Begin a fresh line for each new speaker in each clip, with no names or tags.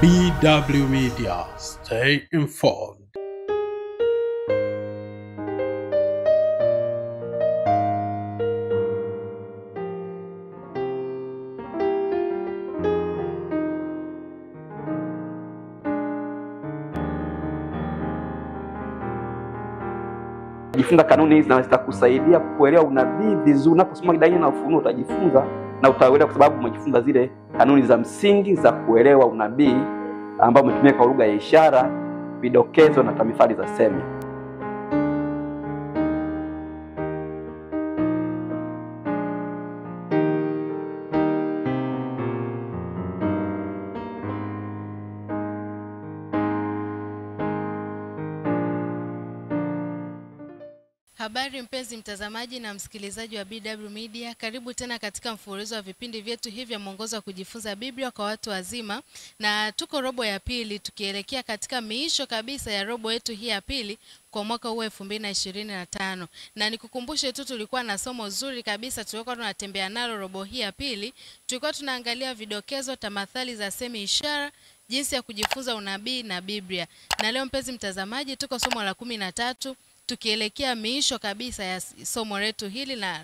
BW Media, stay informed.
Jifunza kanuni hizi na zitakusaidia kuelewa unabii vizuri. Unaposoma Danieli na Ufunuo utajifunza na utaelewa, kwa sababu umejifunza zile kanuni za msingi za kuelewa unabii ambao umetumia kwa lugha ya ishara, vidokezo na tamithali za semi.
Habari mpenzi mtazamaji na msikilizaji wa BW Media, karibu tena katika mfululizo wa vipindi vyetu hivi vya mwongozo wa kujifunza Biblia kwa watu wazima, na tuko robo ya pili tukielekea katika miisho kabisa ya robo yetu hii ya pili kwa mwaka huu 2025. Na nikukumbushe tu tulikuwa na somo zuri kabisa tulikuwa tunatembea nalo robo hii ya pili. Tulikuwa tunaangalia vidokezo, tamathali za semi, ishara, jinsi ya kujifunza unabii na Biblia. Na leo mpenzi mtazamaji tuko somo la 13 tukielekea miisho kabisa ya somo letu hili na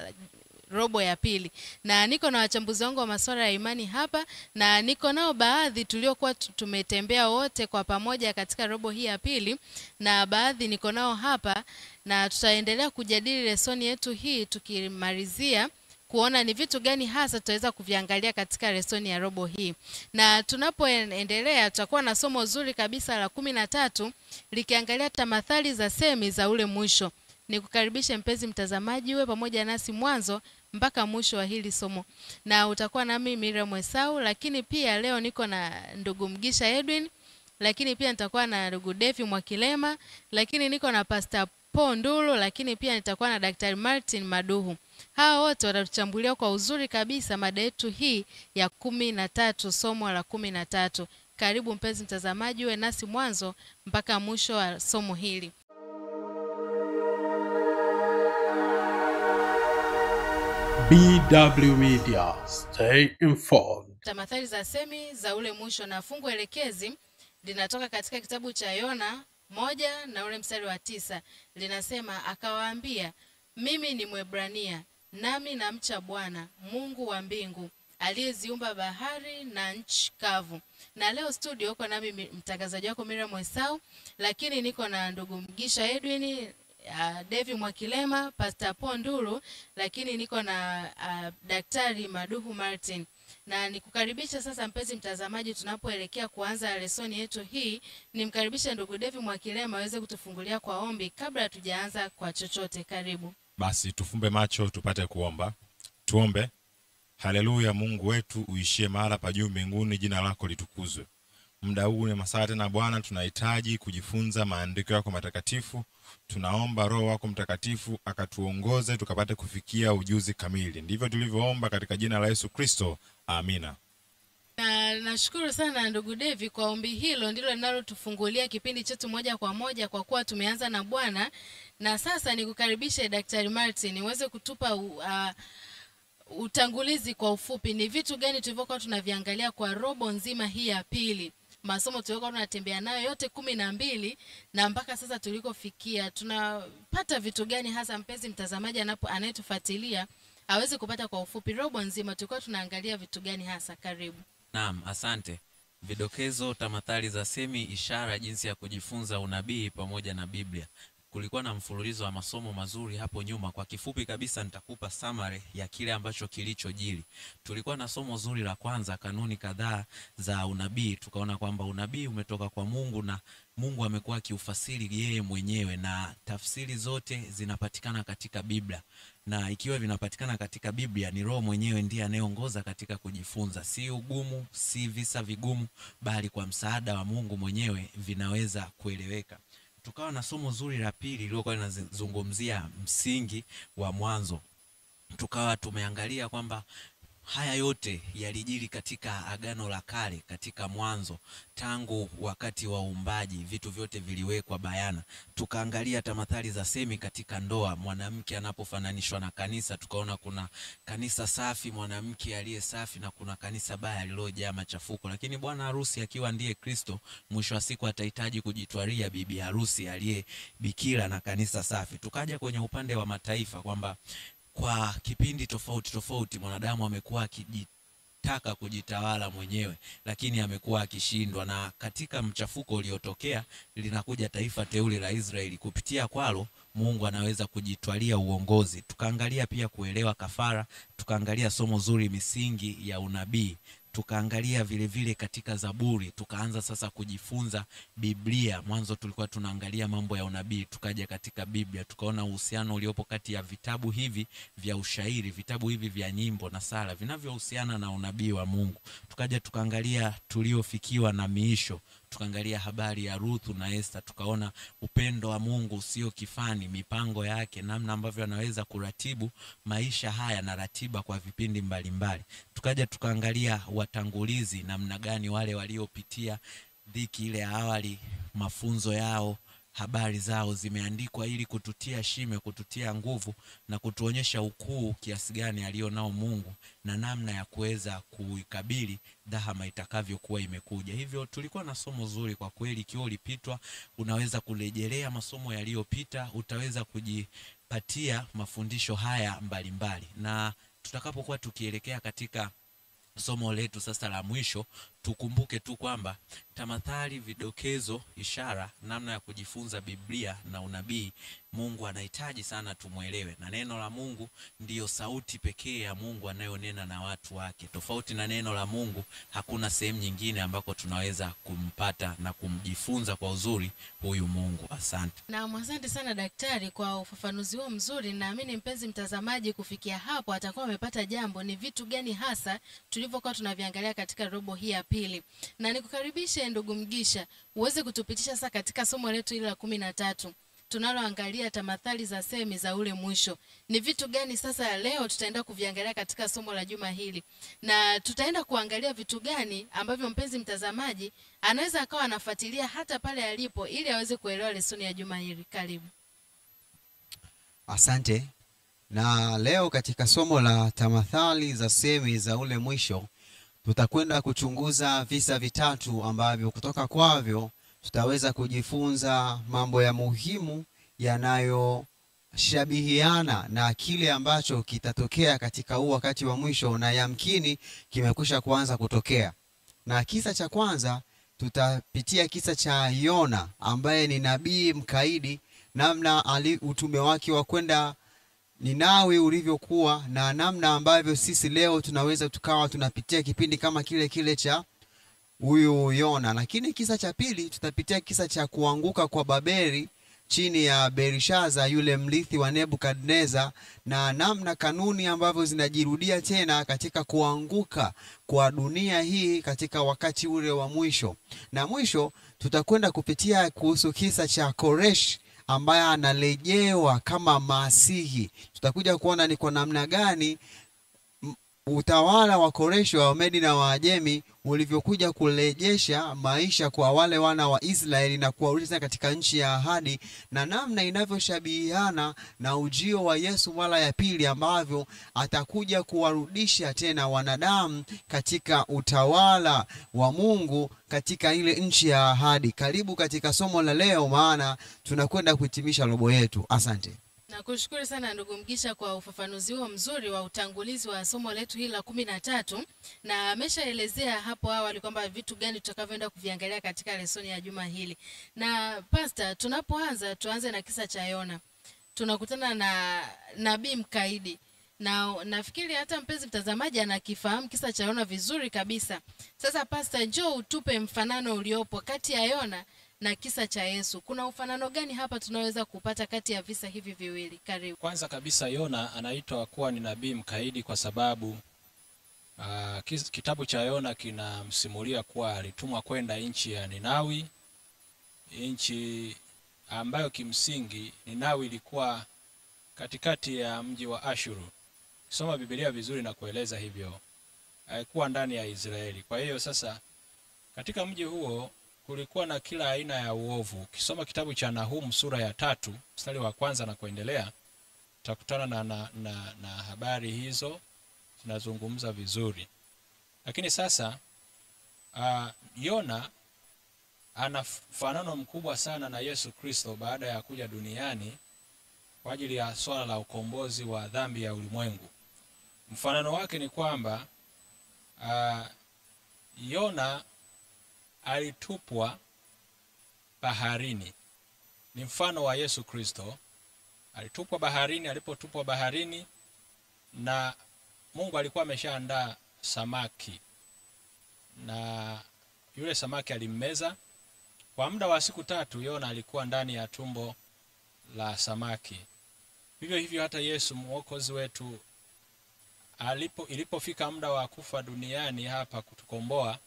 robo ya pili. Na niko na wachambuzi wangu wa masuala ya imani hapa, na niko nao baadhi tuliokuwa tumetembea wote kwa pamoja katika robo hii ya pili, na baadhi niko nao hapa, na tutaendelea kujadili lesoni yetu hii tukimalizia kuona ni vitu gani hasa tutaweza kuviangalia katika lesoni ya robo hii. Na tunapoendelea tutakuwa na somo zuri kabisa la 13 likiangalia tamathali za semi za ule mwisho. Nikukaribishe mpenzi mtazamaji uwe pamoja nasi mwanzo mpaka mwisho wa hili somo. Na utakuwa nami Miriam Esau, lakini pia leo niko na ndugu Mgisha Edwin, lakini pia nitakuwa na ndugu Devi Mwakilema, lakini niko na Pastor Paul Ndulu, lakini pia nitakuwa na Daktari Martin Maduhu. Hao wote watatuchambulia kwa uzuri kabisa mada yetu hii ya 13, somo la 13. Karibu mpenzi mtazamaji uwe nasi mwanzo mpaka mwisho wa somo hili.
BW Media, stay informed.
Tamathali za semi za ule mwisho, na fungu elekezi linatoka katika kitabu cha Yona 1 na ule mstari wa 9. Linasema, akawaambia, mimi ni Mwebrania, nami namcha Bwana Mungu wa mbingu, aliyeziumba bahari na nchi kavu. Na leo studio uko nami mtangazaji wako Miriam Esau, lakini niko na ndugu Mgisha Edwin, Devi Mwakilema, Pastor Paul Ndulu, lakini niko na Daktari Maduhu Martin. Na nikukaribisha sasa mpenzi mtazamaji, tunapoelekea kuanza lesoni yetu hii, nimkaribisha ndugu Devi Mwakilema aweze kutufungulia kwa ombi kabla hatujaanza kwa chochote. Karibu.
Basi tufumbe macho tupate kuomba. Tuombe. Haleluya. Mungu wetu uishie mahala pa juu mbinguni, jina lako litukuzwe. Muda huu ni masaa tena Bwana, tunahitaji kujifunza maandiko yako matakatifu. Tunaomba Roho wako Mtakatifu akatuongoze tukapate kufikia ujuzi kamili. Ndivyo tulivyoomba katika jina la Yesu Kristo. Amina.
Na nashukuru sana ndugu Devi kwa ombi hilo, ndilo linalotufungulia kipindi chetu moja kwa moja kwa kuwa tumeanza na Bwana. Na sasa nikukaribishe Daktari Martin uweze kutupa utangulizi kwa ufupi. Ni vitu gani tulivyokuwa tunaviangalia kwa robo nzima hii ya pili? Masomo tuliokuwa tunatembea nayo yote 12 na mpaka sasa tulikofikia tunapata vitu gani hasa, mpenzi mtazamaji anayetufuatilia aweze kupata kwa ufupi robo nzima tulikuwa tunaangalia vitu gani hasa? Karibu.
Naam, asante. Vidokezo, tamathali za semi, ishara, jinsi ya kujifunza unabii pamoja na Biblia. Kulikuwa na mfululizo wa masomo mazuri hapo nyuma. Kwa kifupi kabisa nitakupa summary ya kile ambacho kilichojiri. Tulikuwa na somo zuri la kwanza, kanuni kadhaa za unabii. Tukaona kwamba unabii umetoka kwa Mungu na Mungu amekuwa akiufasiri yeye mwenyewe, na tafsiri zote zinapatikana katika Biblia. Na ikiwa vinapatikana katika Biblia, ni Roho mwenyewe ndiye anayeongoza katika kujifunza. Si ugumu, si visa vigumu, bali kwa msaada wa Mungu mwenyewe vinaweza kueleweka. Tukawa na somo zuri la pili lililokuwa linazungumzia msingi wa mwanzo. Tukawa tumeangalia kwamba haya yote yalijiri katika Agano la Kale, katika Mwanzo. Tangu wakati wa uumbaji vitu vyote viliwekwa bayana. Tukaangalia tamathali za Semi katika ndoa, mwanamke anapofananishwa na kanisa. Tukaona kuna kanisa safi, mwanamke aliye safi, na kuna kanisa baya lililojaa machafuko. Lakini bwana harusi akiwa ndiye Kristo, mwisho wa siku atahitaji kujitwalia bibi harusi aliye bikira na kanisa safi. Tukaja kwenye upande wa mataifa kwamba kwa kipindi tofauti tofauti mwanadamu amekuwa akijitaka kujitawala mwenyewe, lakini amekuwa akishindwa, na katika mchafuko uliotokea linakuja taifa teule la Israeli. Kupitia kwalo Mungu anaweza kujitwalia uongozi. Tukaangalia pia kuelewa kafara, tukaangalia somo zuri misingi ya unabii, tukaangalia vile vile katika Zaburi, tukaanza sasa kujifunza Biblia. Mwanzo tulikuwa tunaangalia mambo ya unabii, tukaja katika Biblia, tukaona uhusiano uliopo kati ya vitabu hivi vya ushairi, vitabu hivi vya nyimbo na sala vinavyohusiana na unabii wa Mungu. Tukaja tukaangalia tuliofikiwa na miisho, tukaangalia habari ya Ruthu na Esther, tukaona upendo wa Mungu usio kifani, mipango yake, namna ambavyo anaweza kuratibu maisha haya na ratiba kwa vipindi mbalimbali. Tukaja tukaangalia watangulizi, namna gani wale waliopitia dhiki ile ya awali, mafunzo yao, habari zao zimeandikwa ili kututia shime, kututia nguvu na kutuonyesha ukuu kiasi gani alionao Mungu na namna ya kuweza kuikabili dhahama itakavyokuwa imekuja. Hivyo tulikuwa na somo zuri kwa kweli. Ikiwa ulipitwa, unaweza kurejelea masomo yaliyopita, utaweza kujipatia mafundisho haya mbalimbali. Na tutakapokuwa tukielekea katika somo letu sasa la mwisho, tukumbuke tu kwamba tamathali, vidokezo, ishara, namna ya kujifunza Biblia na unabii, Mungu anahitaji sana tumuelewe. Na neno la Mungu ndiyo sauti pekee ya Mungu anayonena na watu wake. Tofauti na neno la Mungu, hakuna sehemu nyingine ambako tunaweza kumpata na kumjifunza kwa uzuri huyu Mungu. Asante.
Na asante sana daktari kwa ufafanuzi huo mzuri. Naamini mpenzi mtazamaji kufikia hapo atakuwa amepata jambo ni vitu gani hasa tulivyokuwa tunaviangalia katika robo hii ya pili. Na nikukaribishe ndugu Mgisha uweze kutupitisha sasa katika somo letu hili la 13. Tunaloangalia tamathali za Semi za ule mwisho. Ni vitu gani sasa leo tutaenda kuviangalia katika somo la juma hili? Na tutaenda kuangalia vitu gani ambavyo mpenzi mtazamaji anaweza akawa anafuatilia hata pale alipo ili aweze kuelewa lesoni ya juma hili. Karibu.
Asante. Na leo katika somo la tamathali za Semi za ule mwisho tutakwenda kuchunguza visa vitatu ambavyo kutoka kwavyo tutaweza kujifunza mambo ya muhimu yanayoshabihiana na kile ambacho kitatokea katika huu wakati wa mwisho na yamkini kimekwisha kuanza kutokea. Na kisa cha kwanza tutapitia kisa cha Yona ambaye ni nabii mkaidi, namna utume wake wa kwenda Ninawi ulivyokuwa na namna ambavyo sisi leo tunaweza tukawa tunapitia kipindi kama kile cha huyu Yona. Lakini kisa cha pili tutapitia kisa cha kuanguka kwa Babeli chini ya Berishaza yule mrithi wa Nebukadneza, na namna kanuni ambavyo zinajirudia tena katika kuanguka kwa dunia hii katika wakati ule wa mwisho. Na mwisho tutakwenda kupitia kuhusu kisa cha Koresh ambaye analejewa kama Masihi. Tutakuja kuona ni kwa namna gani utawala wa Koreshi wa Wamedi na Waajemi ulivyokuja kurejesha maisha kwa wale wana wa Israeli na kuwarudisha katika nchi ya ahadi, na namna inavyoshabihiana na ujio wa Yesu mara ya pili ambavyo atakuja kuwarudisha tena wanadamu katika utawala wa Mungu katika ile nchi ya ahadi. Karibu katika somo la leo, maana tunakwenda kuhitimisha robo yetu. Asante.
Nakushukuru sana ndugu Mgisha kwa ufafanuzi huo mzuri wa utangulizi wa somo letu hili la 13, na ameshaelezea hapo awali kwamba vitu gani tutakavyoenda kuviangalia katika lesoni ya juma hili. Na pastor, tunapoanza tuanze na kisa cha Yona. Tunakutana na nabii mkaidi. Na nafikiri hata mpenzi mtazamaji anakifahamu kisa cha Yona vizuri kabisa. Sasa pastor, njoo utupe mfanano uliopo kati ya Yona na kisa cha Yesu. Kuna ufanano gani hapa tunaweza kupata kati ya visa hivi viwili? Karibu.
Kwanza kabisa, Yona anaitwa kuwa ni nabii mkaidi kwa sababu kitabu cha Yona kinamsimulia kuwa alitumwa kwenda nchi ya Ninawi, nchi ambayo kimsingi Ninawi ilikuwa katikati ya mji wa Ashuru. Soma Biblia vizuri na kueleza hivyo. kuwa ndani ya Israeli. Kwa hiyo sasa katika mji huo kulikuwa na kila aina ya uovu. Ukisoma kitabu cha Nahum sura ya 3 mstari wa 1 na kuendelea, utakutana na habari hizo zinazungumza vizuri. Lakini sasa Yona ana mfanano mkubwa sana na Yesu Kristo baada ya kuja duniani kwa ajili ya swala la ukombozi wa dhambi ya ulimwengu. Mfanano wake ni kwamba Yona alitupwa baharini. Ni mfano wa Yesu Kristo. Alitupwa baharini. Alipotupwa baharini, na Mungu alikuwa ameshaandaa samaki, na yule samaki alimmeza. Kwa muda wa siku 3 Yona alikuwa ndani ya tumbo la samaki. Vivyo hivyo hata Yesu Mwokozi wetu ilipofika muda wa kufa duniani hapa kutukomboa,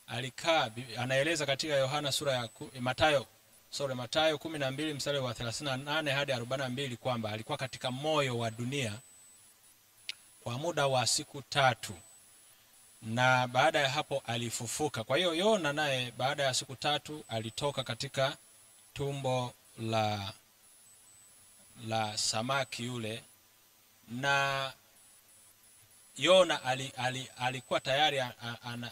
alikaa, anaeleza katika Yohana sura ya Mathayo 12 mstari wa 38 hadi 42 kwamba alikuwa katika moyo wa dunia kwa muda wa siku 3, na baada ya hapo alifufuka. Kwa hiyo Yona naye baada ya siku 3 alitoka katika tumbo la samaki yule, na Yona alikuwa tayari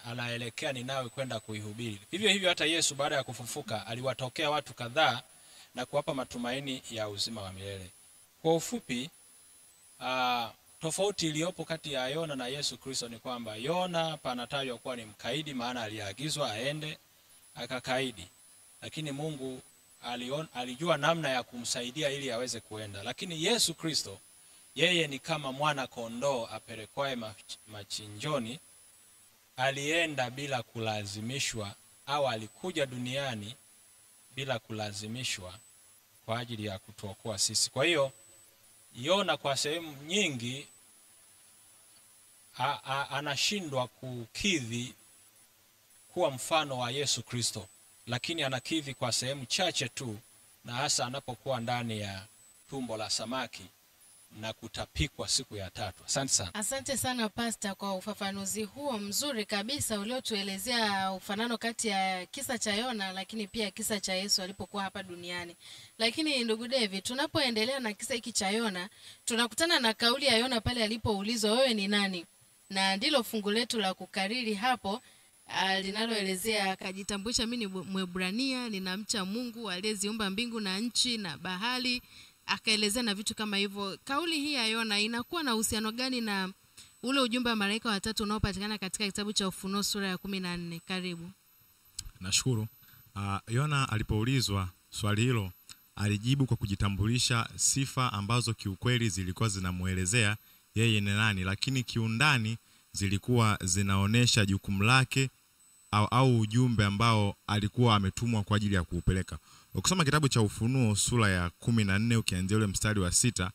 anaelekea Ninawi kwenda kuihubiri. Vivyo hivyo hata Yesu baada ya kufufuka aliwatokea watu kadhaa na kuwapa matumaini ya uzima wa milele. Kwa ufupi, tofauti iliyopo kati ya Yona na Yesu Kristo ni kwamba Yona panatajwa kuwa ni mkaidi, maana aliagizwa aende akakaidi, lakini Mungu alijua namna ya kumsaidia ili aweze kuenda. Lakini Yesu Kristo yeye ni kama mwana kondoo apelekwaye machinjoni. Alienda bila kulazimishwa, au alikuja duniani bila kulazimishwa kwa ajili ya kutuokoa sisi. Kwa hiyo Yona kwa sehemu nyingi anashindwa kukidhi kuwa mfano wa Yesu Kristo, lakini anakidhi kwa sehemu chache tu, na hasa anapokuwa ndani ya tumbo la samaki na kutapikwa siku ya 3. Asante sana.
Asante sana Pastor kwa ufafanuzi huo mzuri kabisa uliotuelezea ufanano kati ya kisa cha Yona lakini pia kisa cha Yesu alipokuwa hapa duniani. Lakini ndugu David, tunapoendelea na kisa hiki cha Yona, tunakutana na kauli ya Yona pale alipoulizwa wewe ni nani? Na ndilo fungu letu la kukariri hapo linaloelezea akajitambulisha, mimi ni Mwebrania, ninamcha Mungu aliyeziumba mbingu na nchi na bahari. Akaelezea na vitu kama hivyo. Kauli hii ya Yona inakuwa na uhusiano gani na ule ujumbe wa malaika watatu unaopatikana katika kitabu cha Ufunuo sura ya 14? Karibu.
Nashukuru. Yona alipoulizwa swali hilo alijibu kwa kujitambulisha sifa ambazo kiukweli zilikuwa zinamuelezea yeye ni nani, lakini kiundani zilikuwa zinaonesha jukumu lake au ujumbe ambao alikuwa ametumwa kwa ajili ya kuupeleka. Ukisoma kitabu cha Ufunuo sura ya 14 ukianzia ule mstari wa 6,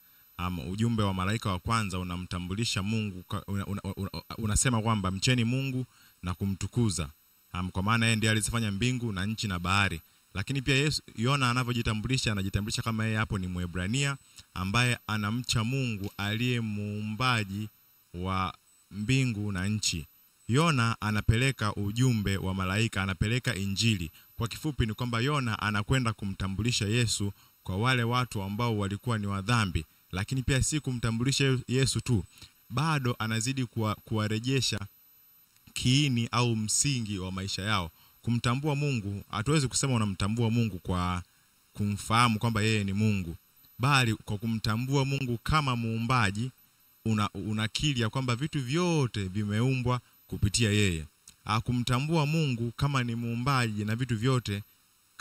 ujumbe wa malaika wa kwanza unamtambulisha Mungu, unasema kwamba mcheni Mungu na kumtukuza, kwa maana yeye ndiye alizifanya mbingu na nchi na bahari. Lakini pia Yona anavyojitambulisha, anajitambulisha kama yeye hapo ni Mwebrania ambaye anamcha Mungu aliye muumbaji wa mbingu na nchi. Yona anapeleka ujumbe wa malaika, anapeleka injili. Kwa kifupi ni kwamba Yona anakwenda kumtambulisha Yesu kwa wale watu ambao walikuwa ni wadhambi, lakini pia si kumtambulisha Yesu tu, bado anazidi kuwarejesha kiini au msingi wa maisha yao. Kumtambua Mungu, hatuwezi kusema unamtambua Mungu kwa kumfahamu kwamba yeye ni Mungu, bali kwa kumtambua Mungu kama muumbaji. Unakiri ya kwamba vitu vyote vimeumbwa kupitia yeye. Kumtambua Mungu kama ni muumbaji na vitu vyote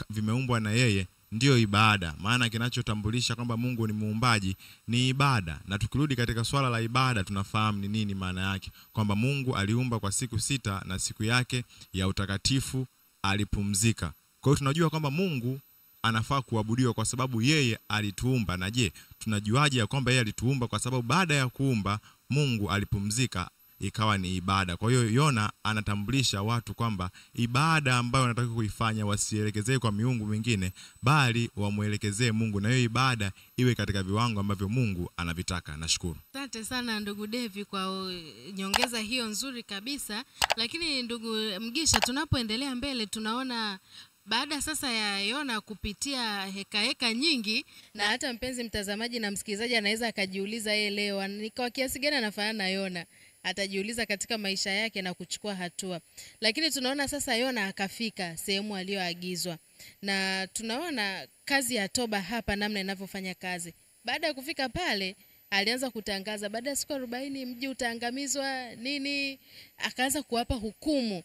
vimeumbwa na yeye ndio ibada. Maana kinachotambulisha kwamba Mungu ni muumbaji ni ibada. Na tukirudi katika swala la ibada, tunafahamu ni nini maana yake, kwamba Mungu aliumba kwa siku 6 na siku yake ya utakatifu alipumzika. Kwa hiyo tunajua kwamba Mungu anafaa kuabudiwa kwa sababu yeye alituumba. Na je, tunajuaje ya kwamba yeye alituumba? Kwa sababu baada ya kuumba Mungu alipumzika. ikawa ni ibada. Kwa hiyo Yona anatambulisha watu kwamba ibada ambayo wanataka kuifanya wasielekezee kwa miungu mingine, bali wamuelekezee Mungu, na hiyo ibada iwe katika viwango ambavyo Mungu anavitaka. Nashukuru.
Asante sana ndugu Devi kwa nyongeza hiyo nzuri kabisa. Lakini ndugu Mgisha, tunapoendelea mbele tunaona baada sasa ya Yona kupitia heka nyingi, na hata mpenzi mtazamaji na msikilizaji anaweza akajiuliza leo ni kwa kiasi gani anafanana na Yona, atajiuliza katika maisha yake na kuchukua hatua. Lakini tunaona sasa Yona akafika sehemu aliyoagizwa, na tunaona kazi ya toba hapa namna inavyofanya kazi. Baada ya kufika pale alianza kutangaza baada ya siku 40 mji utaangamizwa nini, akaanza kuwapa hukumu.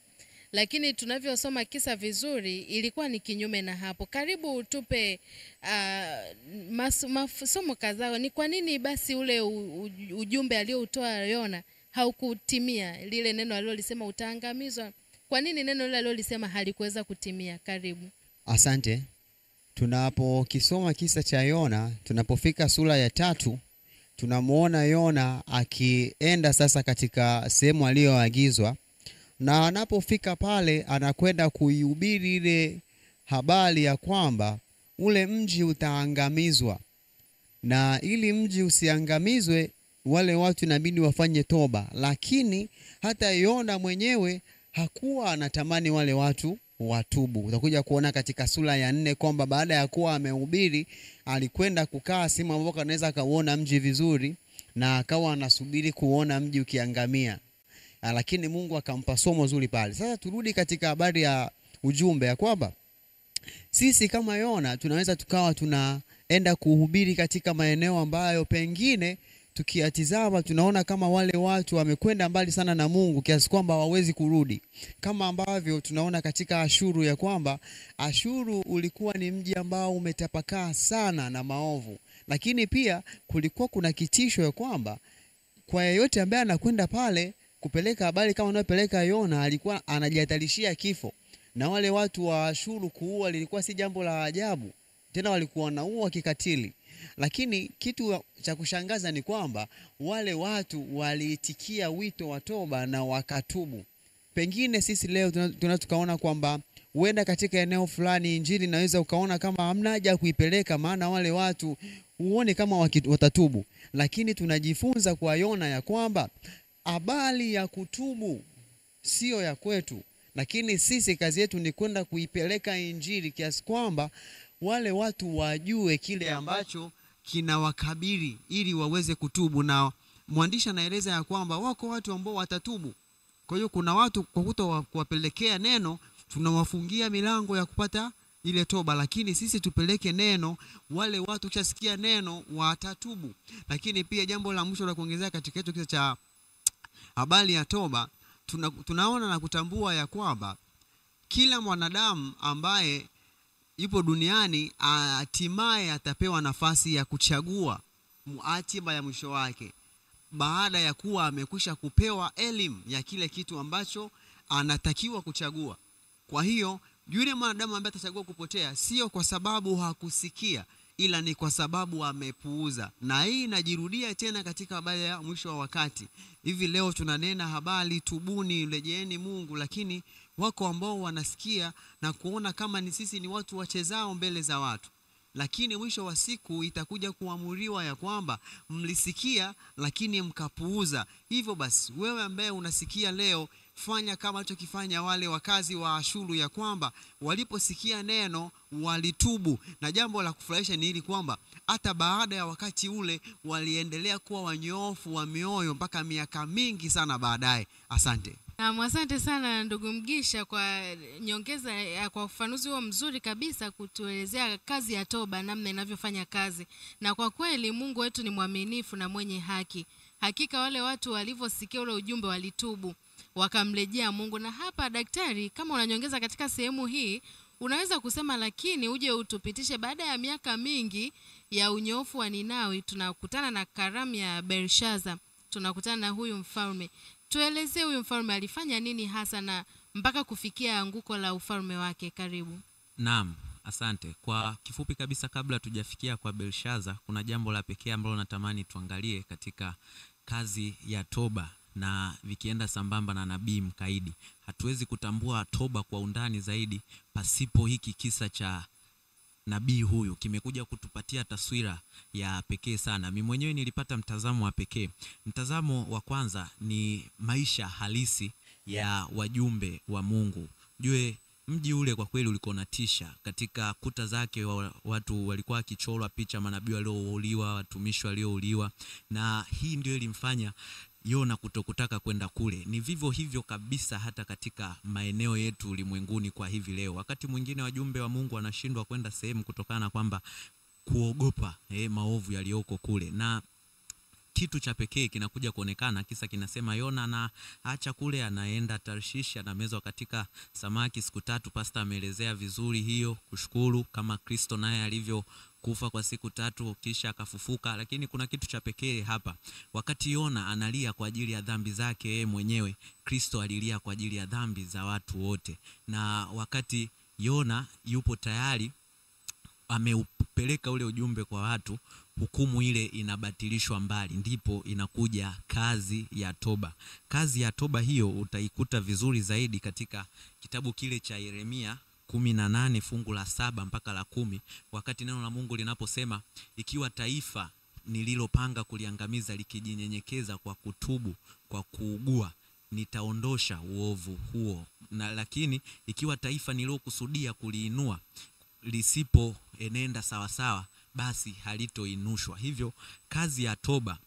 Lakini tunavyosoma kisa vizuri ilikuwa ni kinyume na hapo. Karibu tupe masomo kadhaa. Ni kwa nini basi ule ujumbe aliotoa Yona haukutimia, lile neno alilolisema utaangamizwa? Kwa nini neno lile alilolisema halikuweza kutimia? Karibu.
Asante. Tunapokisoma kisa cha Yona, tunapofika sura ya 3, tunamuona Yona akienda sasa katika sehemu aliyoagizwa, na anapofika pale anakwenda kuihubiri ile habari ya kwamba ule mji utaangamizwa, na ili mji usiangamizwe wale watu inabidi wafanye toba. Lakini hata Yona mwenyewe hakuwa anatamani wale watu watubu. Utakuja kuona katika sura ya 4 kwamba baada ya kuwa amehubiri alikwenda kukaa sehemu ambapo anaweza kaona mji vizuri, na akawa anasubiri kuona mji ukiangamia. Lakini Mungu akampa somo zuri pale. Sasa turudi katika habari ya ujumbe ya kwamba sisi kama Yona tunaweza tukawa tunaenda kuhubiri katika maeneo ambayo pengine tukiyatizama tunaona kama wale watu wamekwenda mbali sana na Mungu kiasi kwamba hawawezi kurudi. Kama ambavyo tunaona katika Ashuru ya kwamba Ashuru ulikuwa ni mji ambao umetapakaa sana na maovu. Lakini pia kulikuwa kuna kitisho ya kwamba kwa yeyote ambaye anakwenda pale kupeleka habari kama anayopeleka Yona alikuwa anajihatarishia kifo. Na wale watu wa Ashuru kuua lilikuwa si jambo la ajabu. Tena walikuwa wanaua kikatili. Lakini kitu cha kushangaza ni kwamba wale watu waliitikia wito wa toba na wakatubu. Pengine sisi leo tunatukaona kwamba huenda katika eneo fulani injili naweza ukaona kama hamna haja kuipeleka, maana wale watu uone kama watatubu. Lakini tunajifunza kwa Yona ya kwamba habari ya kutubu sio ya kwetu, lakini sisi kazi yetu ni kwenda kuipeleka injili kiasi kwamba wale watu wajue kile ambacho kinawakabili ili waweze kutubu. Na mwandishi anaeleza ya kwamba wako watu ambao watatubu. Kwa hiyo kuna watu kwa kuwapelekea neno tunawafungia milango ya kupata ile toba, lakini sisi tupeleke neno, wale watu kishasikia neno watatubu. Lakini pia jambo la mwisho la kuongezea katika hicho kisa cha habari ya toba, tunaona na kutambua ya kwamba kila mwanadamu ambaye yupo duniani hatimaye atapewa nafasi ya kuchagua hatima ya mwisho wake, baada ya kuwa amekwisha kupewa elimu ya kile kitu ambacho anatakiwa kuchagua. Kwa hiyo yule mwanadamu ambaye atachagua kupotea sio kwa sababu hakusikia, ila ni kwa sababu amepuuza. Na hii inajirudia tena katika habari ya mwisho wa wakati. Hivi leo tunanena habari tubuni, rejeeni Mungu, lakini wako ambao wanasikia na kuona kama ni sisi ni watu wachezao mbele za watu. Lakini mwisho wa siku itakuja kuamuriwa ya kwamba mlisikia lakini mkapuuza. Hivyo basi wewe ambaye unasikia leo, fanya kama alichokifanya wale wakazi wa Ashuru ya kwamba waliposikia neno walitubu. Na jambo la kufurahisha ni hili kwamba hata baada ya wakati ule waliendelea kuwa wanyoofu wa mioyo mpaka miaka mingi sana baadaye. Asante.
Asante sana ndugu Mgisha kwa nyongeza, kwa ufafanuzi huo mzuri kabisa kutuelezea kazi ya toba namna inavyofanya kazi. Na kwa kweli Mungu wetu ni mwaminifu na mwenye haki. Hakika wale watu walivyosikia ule ujumbe walitubu, wakamrejea Mungu. Na hapa daktari, kama unanyongeza katika sehemu hii, unaweza kusema lakini uje utupitishe baada ya miaka mingi ya unyofu wa Ninawi tunakutana na karamu ya Belshaza, tunakutana na huyu mfalme. Tuelezee huyu mfalme alifanya nini hasa na mpaka kufikia anguko la ufalme wake. Karibu.
Naam, asante. Kwa kifupi kabisa kabla tujafikia kwa Belshaza, kuna jambo la pekee ambalo natamani tuangalie katika kazi ya toba na vikienda sambamba na nabii mkaidi. Hatuwezi kutambua toba kwa undani zaidi pasipo hiki kisa cha nabii huyu. Kimekuja kutupatia taswira ya pekee sana. Mimi mwenyewe nilipata mtazamo wa pekee. Mtazamo wa kwanza ni maisha halisi ya wajumbe wa Mungu. Jue mji ule kwa kweli ulikuwa unatisha. Katika kuta zake watu walikuwa wakichorwa picha manabii waliouliwa, watumishi waliouliwa, na hii ndio ilimfanya Yona kutokutaka kwenda kule. Ni vivyo hivyo kabisa hata katika maeneo yetu ulimwenguni kwa hivi leo. Wakati mwingine wajumbe wa Mungu wanashindwa kwenda sehemu kutokana na kwamba kuogopa maovu yaliyoko kule. Na kitu cha pekee kinakuja kuonekana. Kisa kinasema Yona anaacha kule, anaenda Tarshish, anamezwa katika samaki siku 3. Pastor ameelezea vizuri hiyo, kushukuru kama Kristo naye alivyo kufa kwa siku 3 kisha akafufuka. Lakini kuna kitu cha pekee hapa. Wakati Yona analia kwa ajili ya dhambi zake yeye mwenyewe, Kristo alilia kwa ajili ya dhambi za watu wote. Na wakati Yona yupo tayari ameupeleka ule ujumbe kwa watu, hukumu ile inabatilishwa mbali, ndipo inakuja kazi ya toba. Kazi ya toba hiyo utaikuta vizuri zaidi katika kitabu kile cha Yeremia 18 fungu la 7 mpaka la 10, wakati neno la Mungu linaposema, ikiwa taifa nililopanga kuliangamiza likijinyenyekeza kwa kutubu, kwa kuugua, nitaondosha uovu huo. Na lakini ikiwa taifa nilokusudia kuliinua lisipo enenda sawa sawa, basi halitoinushwa. Hivyo kazi ya toba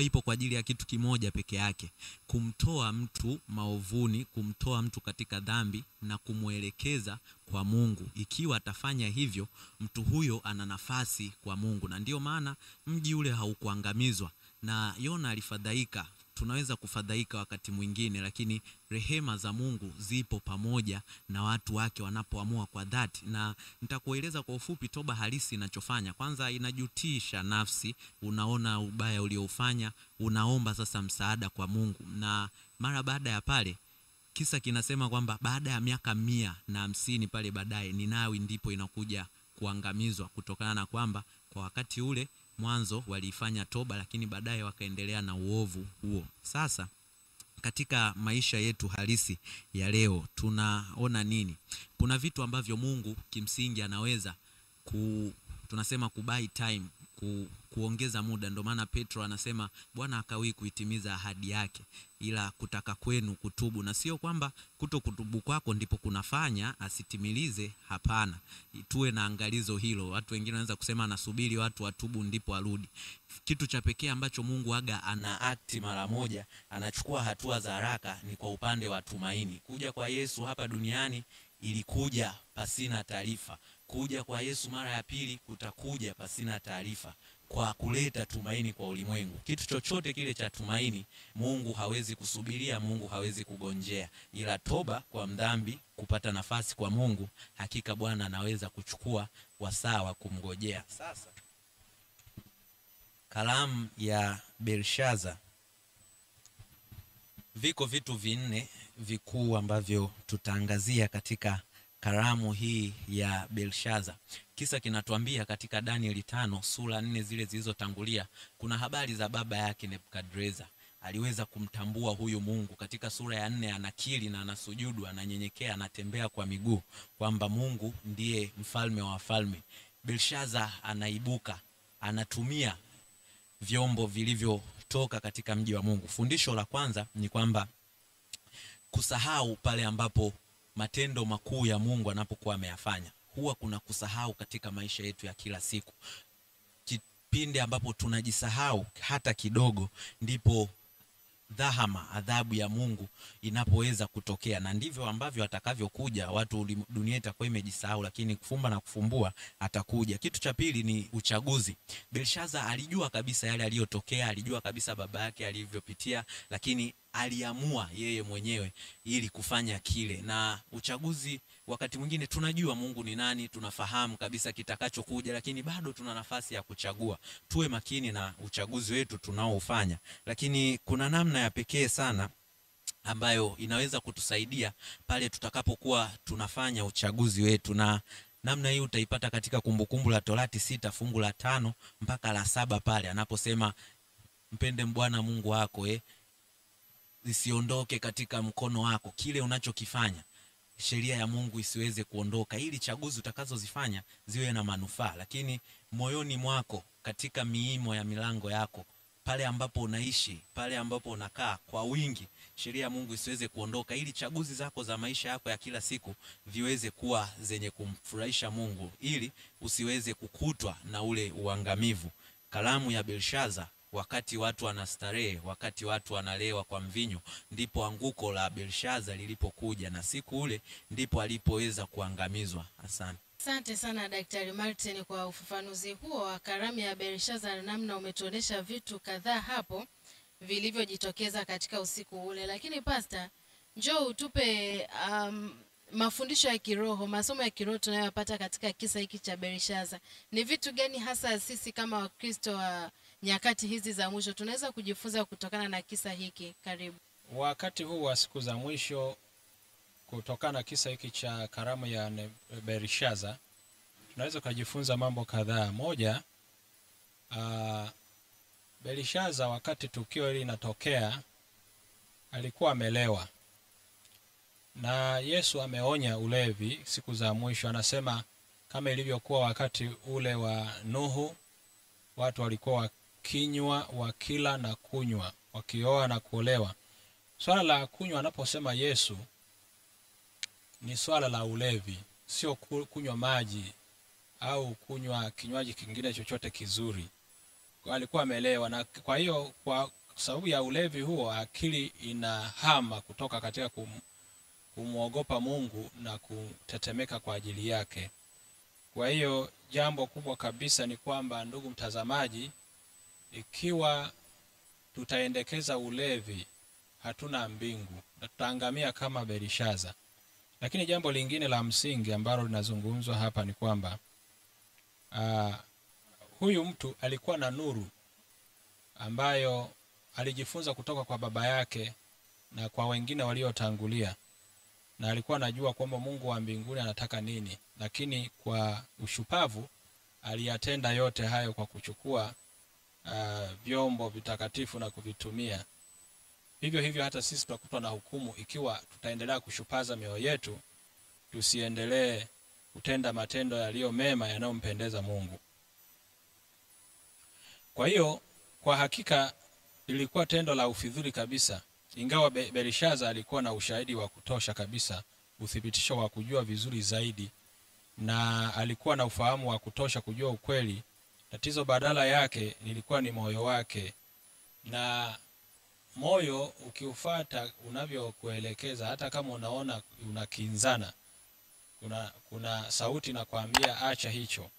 ipo kwa ajili ya kitu kimoja peke yake: kumtoa mtu maovuni, kumtoa mtu katika dhambi na kumuelekeza kwa Mungu. Ikiwa atafanya hivyo, mtu huyo ana nafasi kwa Mungu. Na ndio maana mji ule haukuangamizwa. Na Yona alifadhaika. Tunaweza kufadhaika wakati mwingine, lakini rehema za Mungu zipo pamoja na watu wake wanapoamua kwa dhati. Na nitakueleza kwa ufupi toba halisi inachofanya. Kwanza, inajutisha nafsi. Unaona ubaya ulioufanya, unaomba sasa msaada kwa Mungu. Na mara baada ya pale, kisa kinasema kwamba baada ya miaka 150 pale baadaye, Ninawi ndipo inakuja kuangamizwa, kutokana na kwamba kwa wakati ule mwanzo walifanya toba, lakini baadaye wakaendelea na uovu huo. Sasa katika maisha yetu halisi ya leo tunaona nini? Kuna vitu ambavyo Mungu kimsingi anaweza tunasema kubuy time, kuongeza muda. Ndio maana Petro anasema Bwana akawi kuitimiza ahadi yake, ila kutaka kwenu kutubu. Na sio kwamba kutokutubu kwako ndipo kunafanya asitimilize, hapana. Tuwe na angalizo hilo. Watu wengine wanaweza kusema anasubiri watu watubu ndipo arudi. Kitu cha pekee ambacho Mungu aga ana act mara moja, anachukua hatua za haraka, ni kwa upande wa tumaini. Kuja kwa Yesu hapa duniani ilikuja pasina taarifa. Kuja kwa Yesu mara ya pili kutakuja pasina taarifa, kwa kuleta tumaini kwa ulimwengu. Kitu chochote kile cha tumaini, Mungu hawezi kusubiria, Mungu hawezi kugonjea. Ila toba kwa mdhambi kupata nafasi kwa Mungu, hakika Bwana anaweza kuchukua wasaa wa kumngojea. Sasa kalamu ya Belshaza. Viko vitu 4 vikuu ambavyo tutaangazia katika karamu hii ya Belshaza. Kisa kinatuambia katika Danieli 5 sura 4 zile zilizotangulia, kuna habari za baba yake Nebukadreza. Aliweza kumtambua huyu Mungu. Katika sura ya 4 anakiri na anasujudu, ananyenyekea, anatembea kwa miguu kwamba Mungu ndiye mfalme wa wafalme. Belshaza anaibuka, anatumia vyombo vilivyotoka katika mji wa Mungu. Fundisho la kwanza ni kwamba kusahau pale ambapo matendo makuu ya Mungu anapokuwa ameyafanya. Huwa kuna kusahau katika maisha yetu ya kila siku. Kipindi ambapo tunajisahau hata kidogo, ndipo dhahama, adhabu ya Mungu inapoweza kutokea. Na ndivyo ambavyo atakavyokuja. Watu dunia itakuwa imejisahau, lakini kufumba na kufumbua atakuja. Kitu cha pili ni uchaguzi. Belshaza alijua kabisa yale aliyotokea, alijua kabisa baba yake alivyopitia, lakini aliamua yeye mwenyewe ili kufanya kile. Na uchaguzi, wakati mwingine tunajua Mungu ni nani, tunafahamu kabisa kitakachokuja, lakini bado tuna nafasi ya kuchagua. Tuwe makini na uchaguzi wetu tunaoufanya. Lakini kuna namna ya pekee sana ambayo inaweza kutusaidia pale tutakapokuwa tunafanya uchaguzi wetu, na namna hii utaipata katika Kumbukumbu la Torati 6 fungu la 5 mpaka la 7 pale anaposema mpende Bwana Mungu wako, isiondoke katika mkono wako. Kile unachokifanya, sheria ya Mungu isiweze kuondoka, ili chaguzi utakazozifanya ziwe na manufaa. Lakini moyoni mwako, katika miimo ya milango yako, pale ambapo unaishi, pale ambapo unakaa kwa wingi, sheria ya Mungu isiweze kuondoka, ili chaguzi zako za maisha yako ya kila siku viweze kuwa zenye kumfurahisha Mungu, ili usiweze kukutwa na ule uangamivu. Kalamu ya Belshaza, wakati watu wanastarehe, wakati watu wanalewa kwa mvinyo, ndipo anguko la Belshaza lilipokuja, na siku ule ndipo alipoweza kuangamizwa. Asante.
Asante sana Daktari Martin kwa ufafanuzi huo wa karamu ya Belshaza, na namna umetuonesha vitu kadhaa hapo vilivyojitokeza katika usiku ule. Lakini Pastor, njoo utupe mafundisho ya kiroho, masomo ya kiroho tunayopata katika kisa hiki cha Belshaza. Ni vitu gani hasa sisi kama Wakristo wa nyakati hizi za mwisho tunaweza kujifunza kutokana na kisa hiki? Karibu.
Wakati huu wa siku za mwisho, kutokana na kisa hiki cha karamu ya Belshaza, tunaweza kujifunza mambo kadhaa. Moja, Belshaza wakati tukio hili linatokea alikuwa amelewa, na Yesu ameonya ulevi siku za mwisho. Anasema kama ilivyokuwa wakati ule wa Nuhu, watu walikuwa wakila na kunywa, wakioa na kuolewa. Swala la kunywa anaposema Yesu ni swala la ulevi, sio kunywa maji au kunywa kinywaji kingine chochote kizuri. Kwa alikuwa amelewa, na kwa hiyo kwa sababu ya ulevi huo akili inahama kutoka katika kumuogopa Mungu na kutetemeka kwa ajili yake. Kwa hiyo jambo kubwa kabisa ni kwamba, ndugu mtazamaji, ikiwa tutaendekeza ulevi, hatuna mbingu na tutaangamia kama Belshaza. Lakini jambo lingine la msingi ambalo linazungumzwa hapa ni kwamba huyu mtu alikuwa na nuru ambayo alijifunza kutoka kwa baba yake na kwa wengine waliotangulia, na alikuwa anajua kwamba Mungu wa mbinguni anataka nini, lakini kwa ushupavu aliyatenda yote hayo kwa kuchukua vyombo vitakatifu na kuvitumia. Hivyo hivyo hata sisi tutakutwa na hukumu ikiwa tutaendelea kushupaza mioyo yetu, tusiendelee kutenda matendo yaliyo mema yanayompendeza Mungu. Kwa hiyo kwa hakika ilikuwa tendo la ufidhuli kabisa, ingawa Belshaza alikuwa na ushahidi wa kutosha kabisa, uthibitisho wa kujua vizuri zaidi, na alikuwa na ufahamu wa kutosha kujua ukweli. Tatizo badala yake lilikuwa ni moyo wake, na moyo ukiufuata unavyokuelekeza, hata kama unaona unakinzana, kuna sauti na kuambia acha hicho,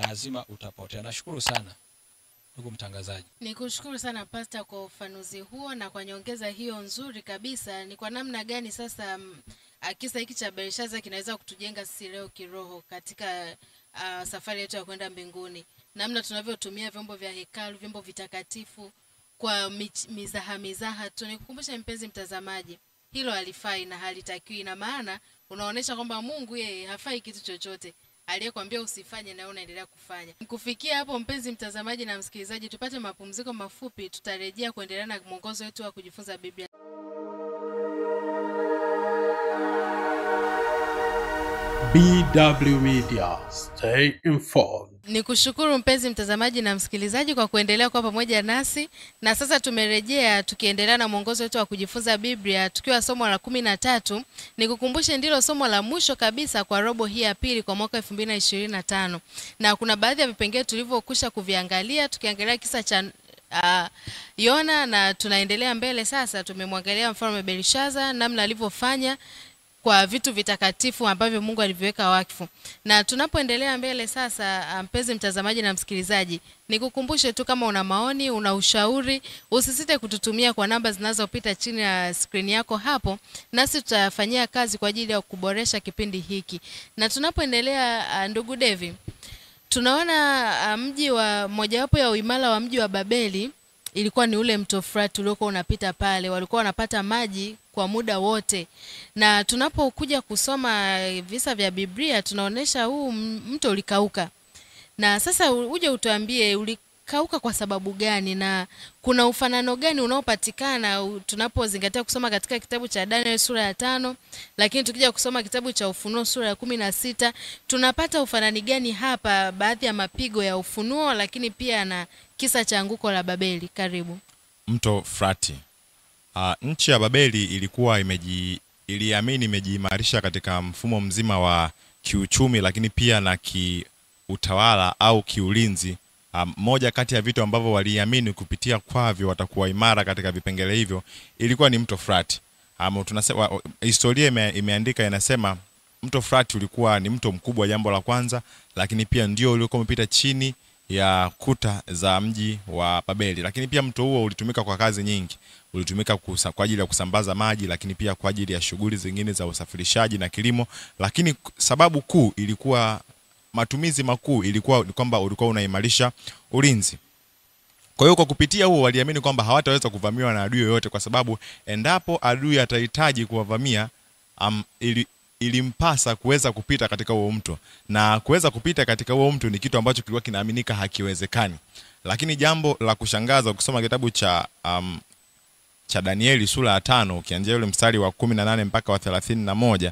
lazima utapotea. Nashukuru sana ndugu mtangazaji.
Nikushukuru sana Pastor kwa ufanuzi huo na kwa nyongeza hiyo nzuri kabisa. Ni kwa namna gani sasa kisa hiki cha Belshaza kinaweza kutujenga sisi leo kiroho katika safari yetu ya kwenda mbinguni? Namna tunavyotumia vyombo vya hekalu, vyombo vitakatifu kwa mizaha. Tunikukumbusha mpenzi mtazamaji, hilo halifai na halitakiwi, na maana unaonesha kwamba Mungu yeye hafai kitu chochote. Aliyekwambia usifanye na unaendelea kufanya. Kufikia hapo mpenzi mtazamaji na msikilizaji, tupate mapumziko mafupi, tutarejea kuendelea na mwongozo wetu wa kujifunza Biblia.
BW Media, stay informed.
Nikushukuru mpenzi mtazamaji na msikilizaji kwa kuendelea kwa pamoja nasi, na sasa tumerejea tukiendelea na mwongozo wetu wa kujifunza Biblia tukiwa somo la 13. Nikukumbushe ndilo somo la mwisho kabisa kwa robo hii ya pili kwa mwaka 2025. Na kuna baadhi ya vipengele tulivyokwisha kuviangalia, tukiangalia kisa cha Yona, na tunaendelea mbele sasa. Tumemwangalia mfalme Belshaza, namna alivyofanya kwa vitu vitakatifu ambavyo Mungu aliviweka wakfu. Na tunapoendelea mbele sasa, mpenzi mtazamaji na msikilizaji, nikukumbushe tu kama una maoni, una ushauri, usisite kututumia kwa namba zinazopita chini ya screen yako hapo, nasi tutafanyia kazi kwa ajili ya kuboresha kipindi hiki. Na tunapoendelea, ndugu Devi, tunaona mji wa mojawapo ya uimara wa mji wa Babeli ilikuwa ni ule mto Frati uliokuwa unapita pale. Walikuwa wanapata maji kwa muda wote. Na tunapokuja kusoma visa vya Biblia tunaonesha huu mto ulikauka. Na sasa uje utuambie ulikauka kwa sababu gani, na kuna ufanano gani unaopatikana tunapozingatia kusoma katika kitabu cha Daniel sura ya 5, lakini tukija kusoma kitabu cha Ufunuo sura ya 16, tunapata ufanani gani hapa, baadhi ya mapigo ya Ufunuo lakini pia na kisa cha anguko la Babeli? Karibu.
Mto Frati. Nchi ya Babeli ilikuwa iliamini imejiimarisha katika mfumo mzima wa kiuchumi, lakini pia na kiutawala au kiulinzi. Moja kati ya vitu ambavyo waliamini kupitia kwavyo watakuwa imara katika vipengele hivyo ilikuwa ni mto Frati. Tunasema historia imeandika inasema mto Frati ulikuwa ni mto mkubwa, jambo la kwanza, lakini pia ndio uliokuwa umepita chini ya kuta za mji wa Babeli. Lakini pia mto huo ulitumika kwa kazi nyingi. Ulitumika kwa ajili ya kusambaza maji, lakini pia kwa ajili ya shughuli zingine za usafirishaji na kilimo. Lakini sababu kuu ilikuwa, matumizi makuu ilikuwa kwamba ulikuwa unaimarisha ulinzi. Kwa hiyo kwa kupitia huo waliamini kwamba hawataweza kuvamiwa na adui yoyote, kwa sababu endapo adui atahitaji kuwavamia, ilimpasa kuweza kupita katika huo mto, na kuweza kupita katika huo mto ni kitu ambacho kilikuwa kinaaminika hakiwezekani. Lakini jambo la kushangaza, ukisoma kitabu cha Danieli sura ya 5 ukianzia ule mstari wa 18 mpaka wa 31,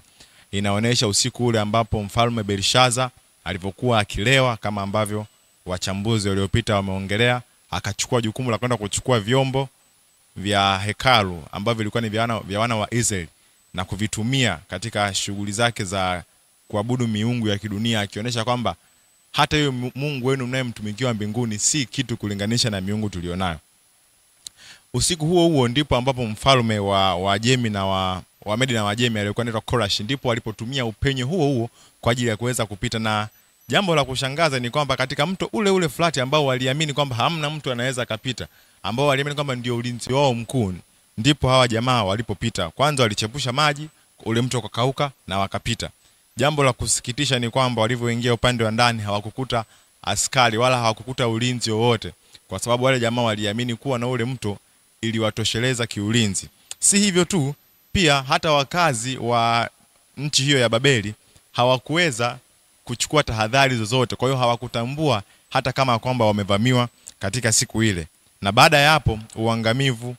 inaonyesha usiku ule ambapo mfalme Belshaza alipokuwa akilewa, kama ambavyo wachambuzi waliopita wameongelea, akachukua jukumu la kwenda kuchukua vyombo vya hekalu ambavyo vilikuwa ni vya wana wa Israeli na kuvitumia katika shughuli zake za kuabudu miungu ya kidunia, akionyesha kwamba hata hiyo Mungu wenu mnayemtumikia mbinguni si kitu kulinganisha na miungu tulionayo. Usiku huo ndipo ambapo mfalme wa Wajemi na wa Medi na Wajemi alikuwa anaitwa Korash, ndipo alipotumia upenyo huo kwa ajili ya kuweza kupita. Na jambo la kushangaza ni kwamba katika mto ule Frati ambao waliamini kwamba hamna mtu anaweza kapita, ambao waliamini kwamba ndio ulinzi wao mkuu, ndipo hawa jamaa walipopita. Kwanza walichepusha maji, ule mto ukakauka na wakapita. Jambo la kusikitisha ni kwamba walivyoingia upande wa ndani hawakukuta askari wala hawakukuta ulinzi wowote, kwa sababu wale jamaa waliamini kuwa na ule mto iliwatosheleza kiulinzi. Si hivyo tu, pia hata wakazi wa nchi hiyo ya Babeli hawakuweza kuchukua tahadhari zozote, kwa hiyo hawakutambua hata kama kwamba wamevamiwa katika siku ile. Na baada ya hapo uangamivu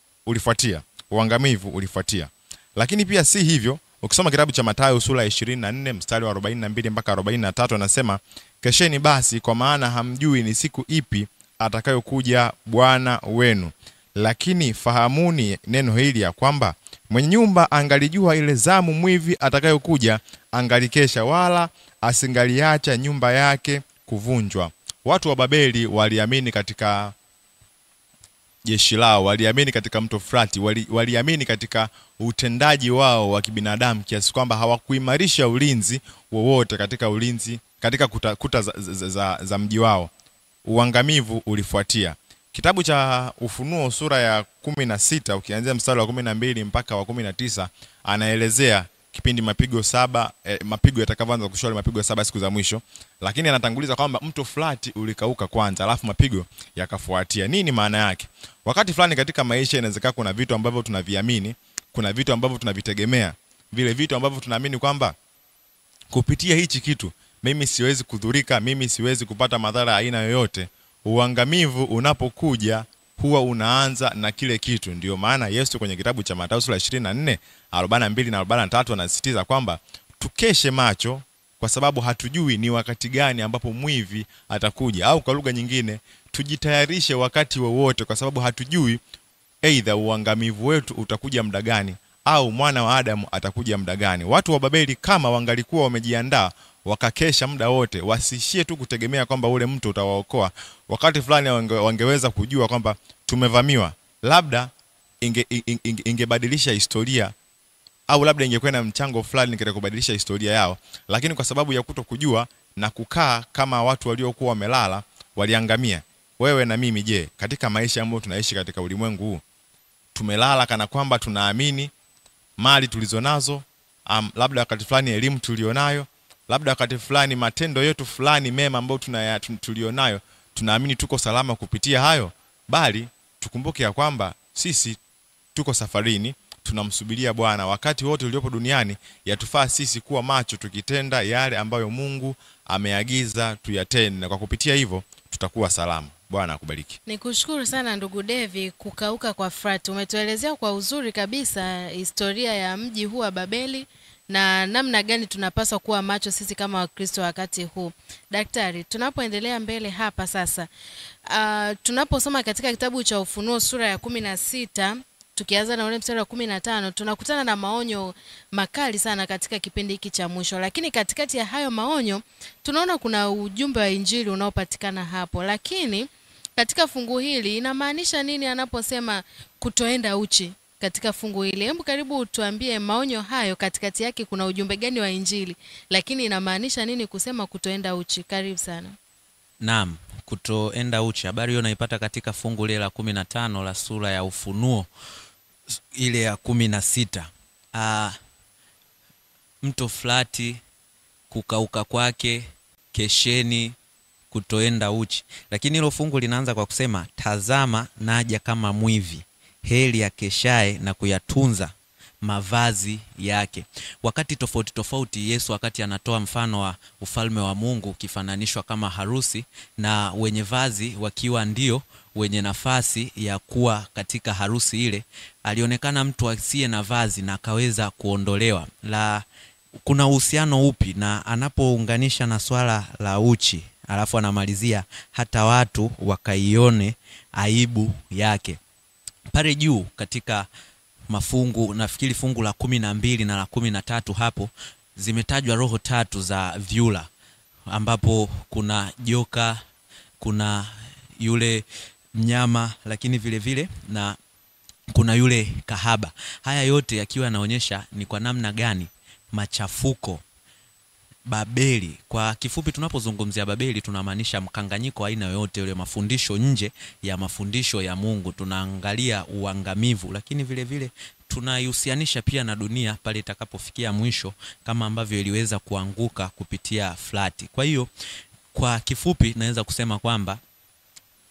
ulifuatia. Lakini pia si hivyo, ukisoma kitabu cha Mathayo sura ya 24 mstari wa 42 mpaka 43, anasema, kesheni basi, kwa maana hamjui ni siku ipi atakayokuja Bwana wenu. Lakini fahamuni neno hili ya kwamba mwenye nyumba angalijua ile zamu mwivi atakayokuja, angalikesha, wala asingaliacha nyumba yake kuvunjwa. Watu wa Babeli waliamini katika jeshi lao, waliamini katika mto Frati, waliamini katika utendaji wao wa kibinadamu, kiasi kwamba hawakuimarisha ulinzi wowote katika kuta za mji wao. Uangamivu ulifuatia. Kitabu cha Ufunuo sura ya 16 ukianzia mstari wa 12 mpaka wa 19, anaelezea kipindi mapigo yatakavyoanza kushuka, mapigo 7 siku za mwisho. Lakini anatanguliza kwamba mto Frati ulikauka kwanza, alafu mapigo yakafuatia. Nini maana yake? Wakati fulani katika maisha inawezekana kuna vitu ambavyo tunaviamini, kuna vitu ambavyo tunavitegemea, vile vitu ambavyo tunaamini kwamba kupitia hichi kitu mimi siwezi kudhurika, mimi siwezi kupata madhara aina yoyote. Uangamivu unapokuja huwa unaanza na kile kitu. Ndio maana Yesu kwenye kitabu cha Mathayo sura 24 42 na 43 anasisitiza kwamba tukeshe macho, kwa sababu hatujui ni wakati gani ambapo mwivi atakuja, au kwa lugha nyingine tujitayarishe wakati wowote, kwa sababu hatujui aidha uangamivu wetu utakuja muda gani au mwana wa Adamu atakuja muda gani. Watu wa Babeli kama wangalikuwa wamejiandaa wakakesha muda wote, wasishie tu kutegemea kwamba ule mtu utawaokoa, wakati fulani wangeweza kujua kwamba tumevamiwa, labda ingebadilisha historia, au labda ingekuwa na mchango fulani katika kubadilisha historia yao. Lakini kwa sababu ya kutokujua na kukaa kama watu waliokuwa wamelala, waliangamia. Wewe na mimi, je, katika maisha ambayo tunaishi katika ulimwengu huu, tumelala kana kwamba tunaamini mali tulizonazo, labda wakati fulani elimu tulionayo, labda wakati fulani matendo yetu fulani mema ambayo tulionayo, tunaamini tuko salama kupitia hayo? Bali tukumbuke ya kwamba sisi tuko safarini, tunamsubiria Bwana. Wakati wote uliopo duniani yatufaa sisi kuwa macho, tukitenda yale ambayo Mungu ameagiza tuyatende, na kwa kupitia hivyo tutakuwa salama. Bwana akubariki.
Nikushukuru sana ndugu Devi. Kukauka kwa Frati, umetuelezea kwa uzuri kabisa historia ya mji huu wa Babeli na namna gani tunapaswa kuwa macho sisi kama Wakristo wakati huu. Daktari, tunapoendelea mbele hapa sasa, tunaposoma katika kitabu cha Ufunuo sura ya 16, tukianza na ule mstari wa 15, tunakutana na maonyo makali sana katika kipindi hiki cha mwisho. Lakini katikati ya hayo maonyo tunaona kuna ujumbe wa injili unaopatikana hapo. Lakini katika fungu hili inamaanisha nini anaposema kutoenda uchi katika fungu hili? Hebu karibu tuambie maonyo hayo katikati yake kuna ujumbe gani wa injili, lakini inamaanisha nini kusema kutoenda uchi? Karibu sana.
Naam, kutoenda uchi. Habari hiyo naipata katika fungu lile la 15 la sura ya Ufunuo ile ya 16. Mto Frati, kukauka kwake, kesheni, kutoenda uchi. Lakini hilo fungu linaanza kwa kusema, tazama naja kama mwivi, heri akeshaye na kuyatunza mavazi yake. Wakati tofauti tofauti Yesu wakati anatoa mfano wa ufalme wa Mungu ukifananishwa kama harusi, na wenye vazi wakiwa ndio wenye nafasi ya kuwa katika harusi ile, alionekana mtu asiye na vazi na akaweza kuondolewa. Kuna uhusiano upi na anapounganisha na swala la uchi, alafu anamalizia hata watu wakaione aibu yake. Pale juu katika mafungu, nafikiri fungu la 12 na la 13, hapo zimetajwa roho tatu za vyura, ambapo kuna joka, kuna yule mnyama, lakini vile vile na kuna yule kahaba. Haya yote yakiwa yanaonyesha ni kwa namna gani machafuko Babeli. Kwa kifupi, tunapozungumzia Babeli tunamaanisha mkanganyiko aina yoyote ile, mafundisho nje ya mafundisho ya Mungu. Tunaangalia uangamivu, lakini vile vile tunaihusianisha pia na dunia pale itakapofikia mwisho, kama ambavyo iliweza kuanguka kupitia Frati. Kwa hiyo kwa kifupi naweza kusema kwamba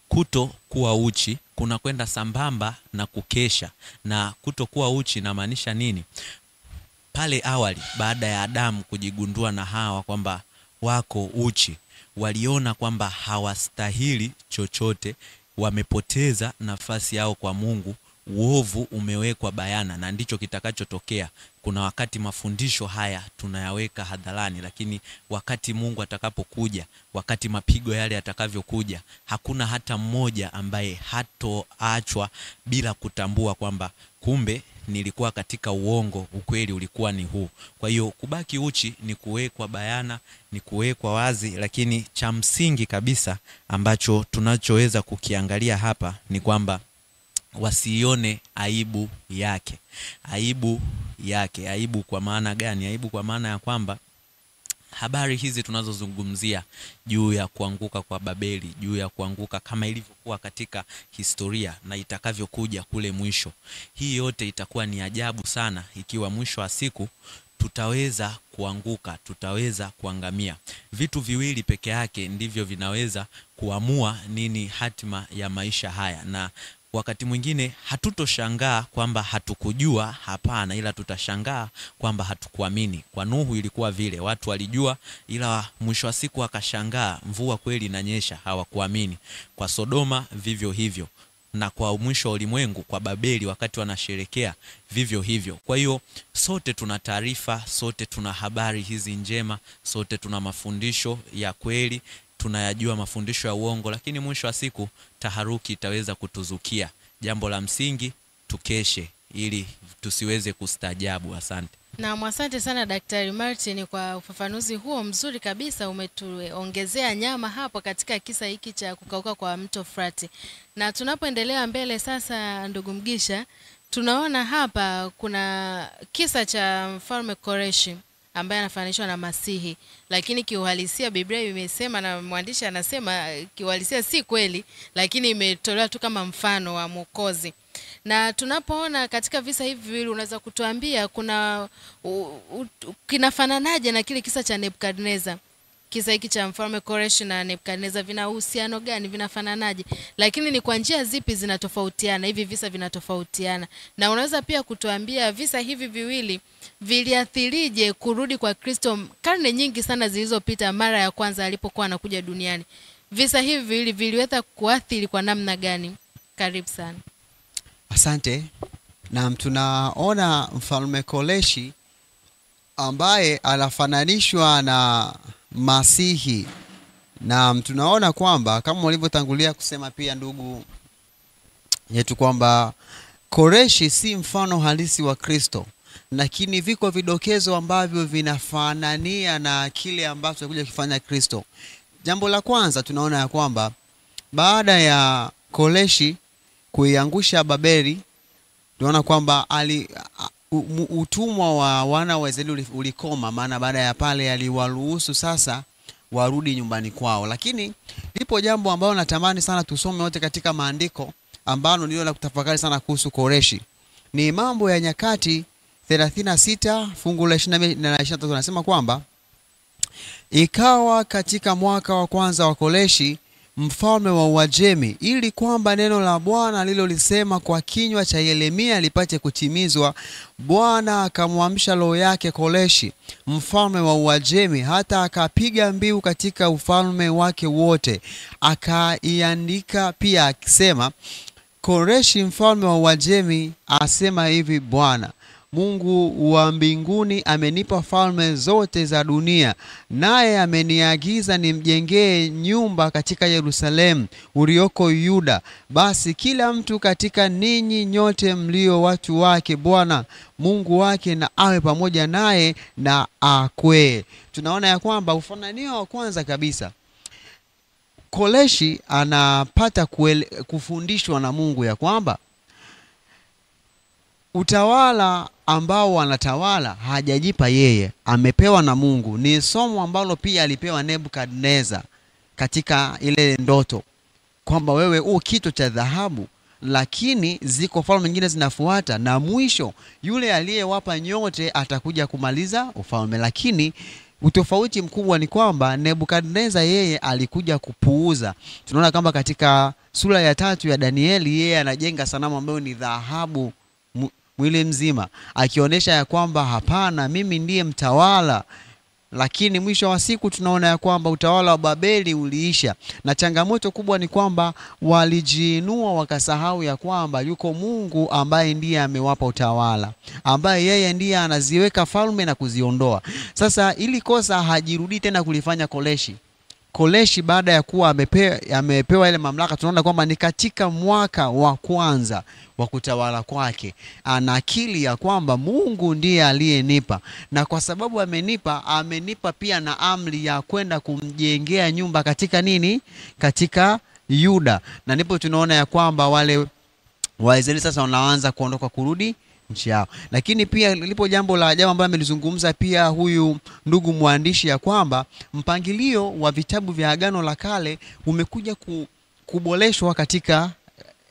kuto kuwa uchi kuna kwenda sambamba na kukesha. Na kuto kuwa uchi inamaanisha nini? Pale awali, baada ya Adamu kujigundua na Hawa kwamba wako uchi, waliona kwamba hawastahili chochote, wamepoteza nafasi yao kwa Mungu, uovu umewekwa bayana, na ndicho kitakachotokea. Kuna wakati mafundisho haya tunayaweka hadharani, lakini wakati Mungu atakapokuja, wakati mapigo yale atakavyokuja, hakuna hata mmoja ambaye hatoachwa bila kutambua kwamba kumbe nilikuwa katika uongo, ukweli ulikuwa ni huu. Kwa hiyo kubaki uchi ni kuwekwa bayana, ni kuwekwa wazi, lakini cha msingi kabisa ambacho tunachoweza kukiangalia hapa ni kwamba wasione aibu yake. Aibu yake. Aibu kwa maana gani? Aibu kwa maana ya kwamba habari hizi tunazozungumzia juu ya kuanguka kwa Babeli, juu ya kuanguka kama ilivyokuwa katika historia na itakavyokuja kule mwisho, hii yote itakuwa ni ajabu sana ikiwa mwisho wa siku tutaweza kuanguka, tutaweza kuangamia. Vitu viwili peke yake ndivyo vinaweza kuamua nini hatima ya maisha haya, na wakati mwingine hatutoshangaa kwamba hatukujua, hapana, ila tutashangaa kwamba hatukuamini. Kwa Nuhu ilikuwa vile, watu walijua ila mwisho wa siku wakashangaa mvua kweli inanyesha, hawakuamini. Kwa Sodoma vivyo hivyo, na kwa mwisho wa ulimwengu kwa Babeli wakati wanasherekea vivyo hivyo. Kwa hiyo sote tuna taarifa, sote tuna habari hizi njema, sote tuna mafundisho ya kweli, tunayajua mafundisho ya uongo, lakini mwisho wa siku taharuki itaweza kutuzukia. Jambo la msingi tukeshe ili tusiweze kustajabu. Asante.
Na asante sana Daktari Martin kwa ufafanuzi huo mzuri kabisa. Umetuongezea nyama hapo katika kisa hiki cha kukauka kwa mto Frati. Na tunapoendelea mbele sasa, ndugu Mgisha, tunaona hapa kuna kisa cha Mfalme Koreshi ambaye anafananishwa na Masihi, lakini kiuhalisia Biblia imesema na mwandishi anasema kiuhalisia si kweli, lakini imetolewa tu kama mfano wa Mwokozi. Na tunapoona katika visa hivi viwili, unaweza kutuambia kuna kinafananaje na kile kisa cha Nebukadneza? Kisa hiki cha Mfalme Koreshi na Nebukadneza vina uhusiano gani, vinafananaje? Lakini ni kwa njia zipi zinatofautiana? Hivi visa vinatofautiana. Na unaweza pia kutuambia visa hivi viwili viliathirije kurudi kwa Kristo karne nyingi sana zilizopita, mara ya kwanza alipokuwa anakuja duniani? visa hivi viliweza kuathiri kwa namna gani? Karibu sana.
Asante. Na tunaona mfalme Koreshi ambaye anafananishwa na Masihi, na tunaona kwamba kama walivyotangulia kusema pia ndugu yetu kwamba Koreshi si mfano halisi wa Kristo, lakini viko vidokezo ambavyo vinafanania na kile ambacho alikuja kufanya Kristo. Jambo la kwanza tunaona ya kwamba baada ya Koreshi kuiangusha Babeli, tunaona kwamba utumwa wa wana wa Israeli ulikoma, maana baada ya pale aliwaruhusu sasa warudi nyumbani kwao. Lakini lipo jambo ambalo natamani sana tusome wote katika maandiko ambalo ndio la kutafakari sana kuhusu Koreshi. Ni Mambo ya Nyakati 36 fungu la 22 na 23. Tunasema kwamba ikawa katika mwaka wa kwanza wa Koreshi mfalme wa Uajemi, ili kwamba neno la Bwana lilolisema kwa kinywa cha Yeremia lipate kutimizwa, Bwana akamwamsha roho yake Koreshi mfalme wa Uajemi, hata akapiga mbiu katika ufalme wake wote. Akaiandika pia akisema, Koreshi mfalme wa Uajemi asema hivi, Bwana Mungu wa mbinguni amenipa falme zote za dunia, naye ameniagiza nimjengee nyumba katika Yerusalemu ulioko Yuda. Basi kila mtu katika ninyi nyote mlio watu wake, Bwana Mungu wake na awe pamoja naye na akwe. Tunaona ya kwamba ufananio wa kwanza kabisa, Koreshi anapata kufundishwa na Mungu ya kwamba utawala ambao anatawala hajajipa yeye, amepewa na Mungu. Ni somo ambalo pia alipewa Nebukadneza katika ile ndoto kwamba wewe kitu cha dhahabu, lakini ziko falme nyingine zinafuata, na mwisho yule aliyewapa nyote atakuja kumaliza ufalme. Lakini utofauti mkubwa ni kwamba Nebukadneza yeye alikuja kupuuza. Tunaona kwamba katika sura ya 3 ya Danieli yeye anajenga sanamu ambayo ni dhahabu mwili mzima, akionyesha ya kwamba hapana, mimi ndiye mtawala. Lakini mwisho wa siku tunaona ya kwamba utawala wa Babeli uliisha, na changamoto kubwa ni kwamba walijiinua wakasahau ya kwamba yuko Mungu ambaye ndiye amewapa utawala, ambaye yeye ndiye anaziweka falme na kuziondoa. Sasa ili kosa hajirudi tena kulifanya Koreshi baada ya kuwa amepewa ile mamlaka. Tunaona kwamba ni katika mwaka wa kwanza wa kutawala kwake anakili ya kwamba Mungu ndiye aliyenipa, na kwa sababu amenipa pia na amri ya kwenda kumjengea nyumba katika nini? Katika Yuda. Na ndipo tunaona ya kwamba wale Waisraeli sasa wanaanza kuondoka kurudi nchi yao. Lakini pia lipo jambo la ajabu ambalo amelizungumza pia huyu ndugu mwandishi, ya kwamba mpangilio wa vitabu vya Agano la Kale umekuja kuboreshwa katika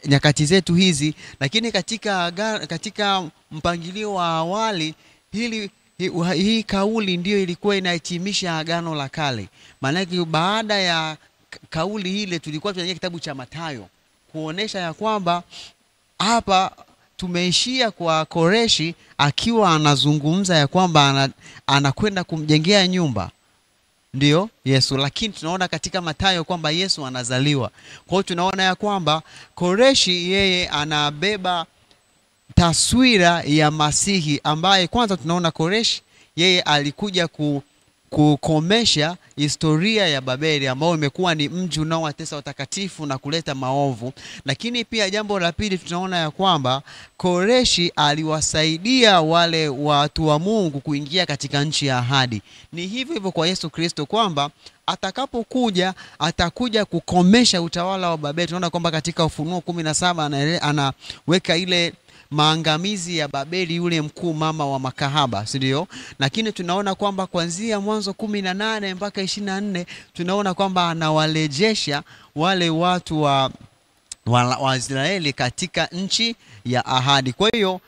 nyakati zetu hizi, lakini katika mpangilio wa awali hii kauli ndiyo ilikuwa inahitimisha Agano la Kale. Maana baada ya kauli ile tulikuwa tunaingia kitabu cha Mathayo kuonesha ya kwamba hapa tumeishia kwa Koreshi akiwa anazungumza ya kwamba anakwenda kumjengea nyumba, ndio Yesu. Lakini tunaona katika Mathayo kwamba Yesu anazaliwa. Kwa hiyo tunaona ya kwamba Koreshi yeye anabeba taswira ya Masihi, ambaye kwanza tunaona Koreshi yeye alikuja kukomesha historia ya Babeli ambao imekuwa ni mji unaowatesa watakatifu na kuleta maovu. Lakini pia jambo la pili tunaona ya kwamba Koreshi aliwasaidia wale watu wa Mungu kuingia katika nchi ya ahadi. Ni hivyo hivyo kwa Yesu Kristo kwamba atakapokuja atakuja kukomesha utawala wa Babeli. Tunaona kwamba katika Ufunuo 17 anaweka ile maangamizi ya Babeli, yule mkuu mama wa makahaba, si ndio? Lakini tunaona kwamba kuanzia Mwanzo 18 mpaka 24 tunaona kwamba anawarejesha wale watu wa Israeli katika nchi ya ahadi. Kwa hiyo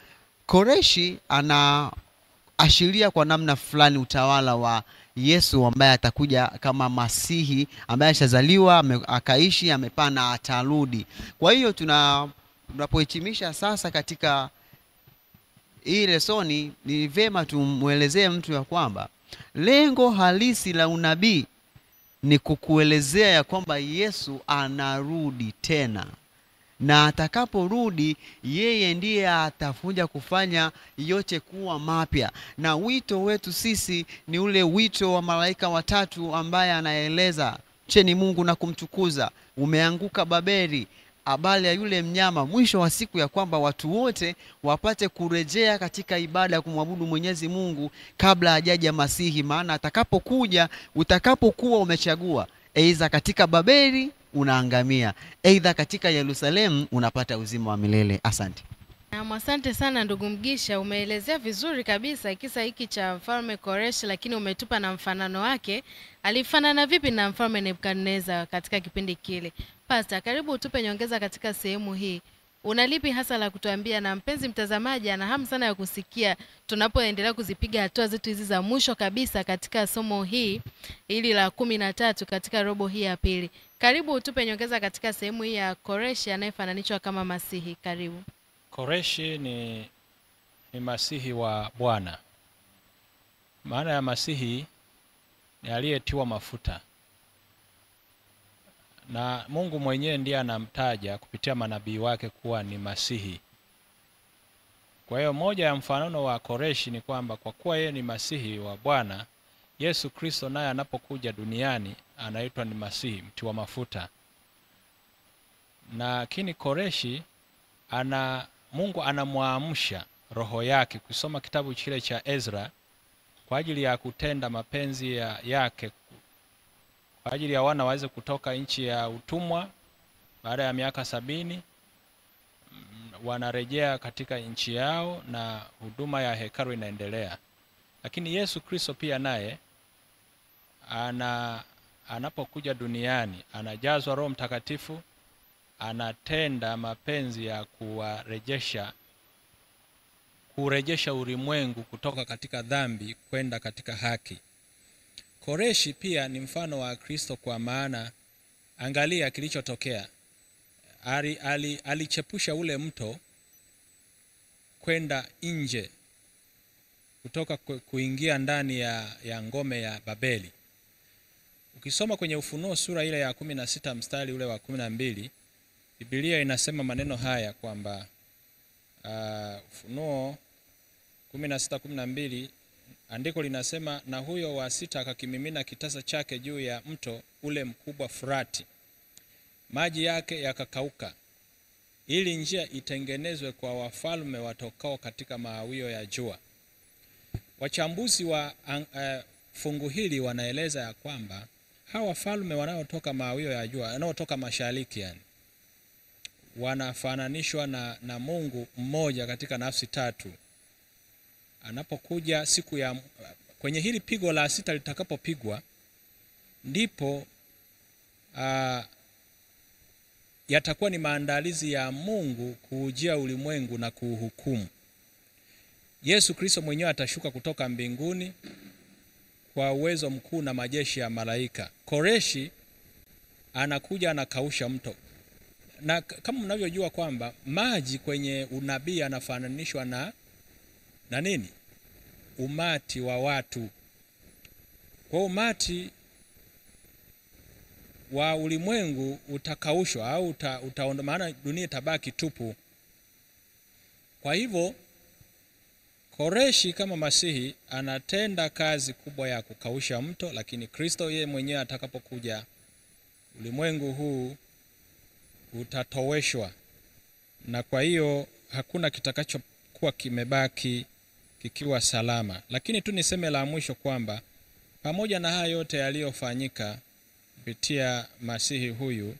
Koreshi anaashiria kwa namna fulani utawala wa Yesu ambaye atakuja kama Masihi, ambaye ashazaliwa, akaishi, amepana, atarudi. Kwa hiyo tunapohitimisha sasa katika hii lesoni, ni vema tumuelezee mtu ya kwamba lengo halisi la unabii ni kukuelezea ya kwamba Yesu anarudi tena, na atakaporudi yeye ndiye atakuja kufanya yote kuwa mapya. Na wito wetu sisi ni ule wito wa malaika watatu ambaye anaeleza cheni Mungu na kumtukuza, umeanguka Babeli, habari ya yule mnyama, mwisho wa siku ya kwamba watu wote wapate kurejea katika ibada ya kumwabudu Mwenyezi Mungu kabla hajaja Masihi. Maana atakapokuja, utakapokuwa umechagua aidha katika Babeli unaangamia, aidha katika Yerusalemu unapata uzima wa milele. Asante.
Asante sana ndugu Mgisha, umeelezea vizuri kabisa kisa hiki cha mfalme Koreshi, lakini umetupa na mfanano wake. Alifanana vipi na mfalme Nebukadneza katika kipindi kile? Pastor, karibu utupe nyongeza katika sehemu hii. Unalipi hasa la kutuambia, na mpenzi mtazamaji ana hamu sana ya kusikia tunapoendelea kuzipiga hatua zetu hizi za mwisho kabisa katika somo hii ili la 13 katika robo hii ya pili. Karibu utupe nyongeza katika sehemu hii ya Koreshi anayefananishwa kama Masihi. Karibu.
Koreshi ni Masihi wa Bwana. Maana ya Masihi ni aliyetiwa mafuta, na Mungu mwenyewe ndiye anamtaja kupitia manabii wake kuwa ni Masihi. Kwa hiyo moja ya mfanano wa Koreshi ni kwamba kwa kuwa yeye ni Masihi wa Bwana, Yesu Kristo naye anapokuja duniani anaitwa ni Masihi, mtiwa mafuta. Lakini Koreshi Mungu anamwamsha roho yake kusoma kitabu kile cha Ezra kwa ajili ya kutenda mapenzi yake, kwa ajili ya wana waweze kutoka nchi ya utumwa. Baada ya miaka 70 wanarejea katika nchi yao na huduma ya hekalu inaendelea. Lakini Yesu Kristo pia naye anapokuja duniani anajazwa Roho Mtakatifu, anatenda mapenzi ya kurejesha ulimwengu kutoka katika dhambi kwenda katika haki. Koreshi pia ni mfano wa Kristo, kwa maana angalia kilichotokea. Alichepusha ule mto kwenda nje kutoka kuingia ndani ya ngome ya Babeli. Ukisoma kwenye Ufunuo sura ile ya 16 mstari ule wa 12, Biblia inasema maneno haya kwamba Ufunuo 16:12, andiko linasema, na huyo wa sita akakimimina kitasa chake juu ya mto ule mkubwa Frati, maji yake yakakauka, ili njia itengenezwe kwa wafalme watokao katika mawio ya jua. Wachambuzi wa fungu hili wanaeleza ya kwamba hawa wafalme wanaotoka mawio ya jua, wanaotoka mashariki, yani wanafananishwa na Mungu mmoja katika nafsi tatu. Anapokuja siku ya kwenye hili pigo la sita litakapopigwa, ndipo yatakuwa ni maandalizi ya Mungu kuujia ulimwengu na kuuhukumu. Yesu Kristo mwenyewe atashuka kutoka mbinguni kwa uwezo mkuu na majeshi ya malaika. Koreshi anakuja anakausha mto. Na kama mnavyojua kwamba maji kwenye unabii yanafananishwa na nini? Umati wa watu. Kwa umati wa ulimwengu utakaushwa au utaondoka, maana dunia itabaki tupu. Kwa hivyo Koreshi kama Masihi anatenda kazi kubwa ya kukausha mto, lakini Kristo yeye mwenyewe atakapokuja, ulimwengu huu utatoweshwa, na kwa hiyo hakuna kitakachokuwa kimebaki kikiwa salama. Lakini tu niseme la mwisho kwamba pamoja na haya yote yaliyofanyika kupitia Masihi huyu,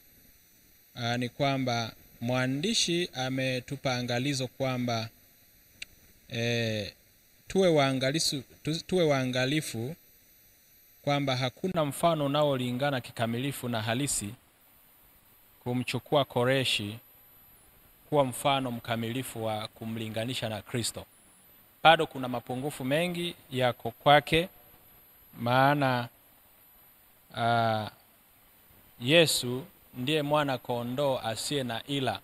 ni kwamba mwandishi ametupa angalizo kwamba tuwe waangalifu kwamba hakuna mfano unaolingana kikamilifu na halisi kumchukua Koreshi kuwa mfano mkamilifu wa kumlinganisha na Kristo. Bado kuna mapungufu mengi yako kwake, maana Yesu ndiye mwana kondoo asiye na ila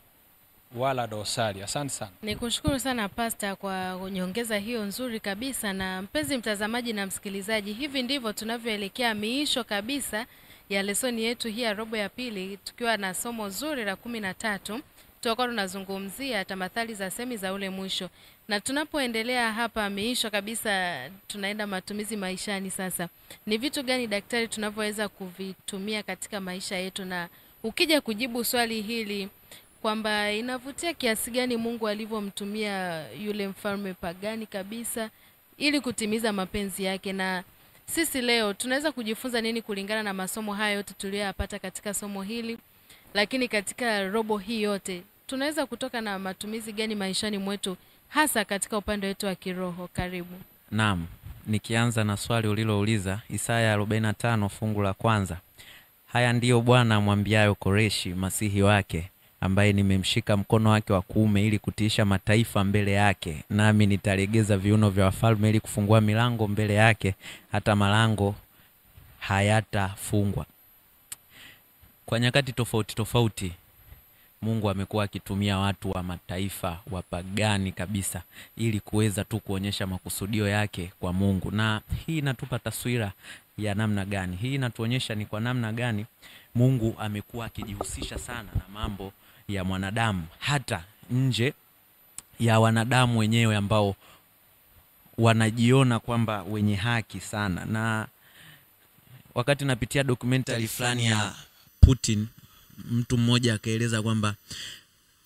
wala dosari. Asante sana.
Nikushukuru sana Pastor kwa nyongeza hiyo nzuri kabisa. Na mpenzi mtazamaji na msikilizaji, hivi ndivyo tunavyoelekea miisho kabisa ya lesoni yetu hii ya robo ya pili, tukiwa na somo zuri la 13, tutakuwa tunazungumzia tamathali za semi za ule mwisho. Na tunapoendelea hapa miisho kabisa, tunaenda matumizi maishani sasa. Ni vitu gani daktari tunavyoweza kuvitumia katika maisha yetu? Na ukija kujibu swali hili kwamba inavutia kiasi gani Mungu alivyomtumia yule mfalme pagani kabisa ili kutimiza mapenzi yake, na sisi leo tunaweza kujifunza nini kulingana na masomo haya yote tuliyoyapata katika somo hili? Lakini katika robo hii yote tunaweza kutoka na matumizi gani maishani mwetu, hasa katika upande wetu wa kiroho? Karibu.
Naam, nikianza na swali ulilouliza, Isaya 45 fungu la kwanza. Haya ndiyo Bwana amwambiayo Koreshi masihi wake, ambaye nimemshika mkono wake wa kuume ili kutiisha mataifa mbele yake, nami nitalegeza viuno vya wafalme ili kufungua milango mbele yake, hata malango hayatafungwa. Kwa nyakati tofauti tofauti Mungu amekuwa akitumia watu wa mataifa wapagani kabisa ili kuweza tu kuonyesha makusudio yake kwa Mungu. Na hii inatupa taswira ya namna gani? Hii inatuonyesha ni kwa namna gani Mungu amekuwa akijihusisha sana na mambo ya mwanadamu, hata nje ya wanadamu wenyewe ambao wanajiona kwamba wenye haki sana. Na wakati napitia documentary fulani ya Putin, mtu mmoja akaeleza kwamba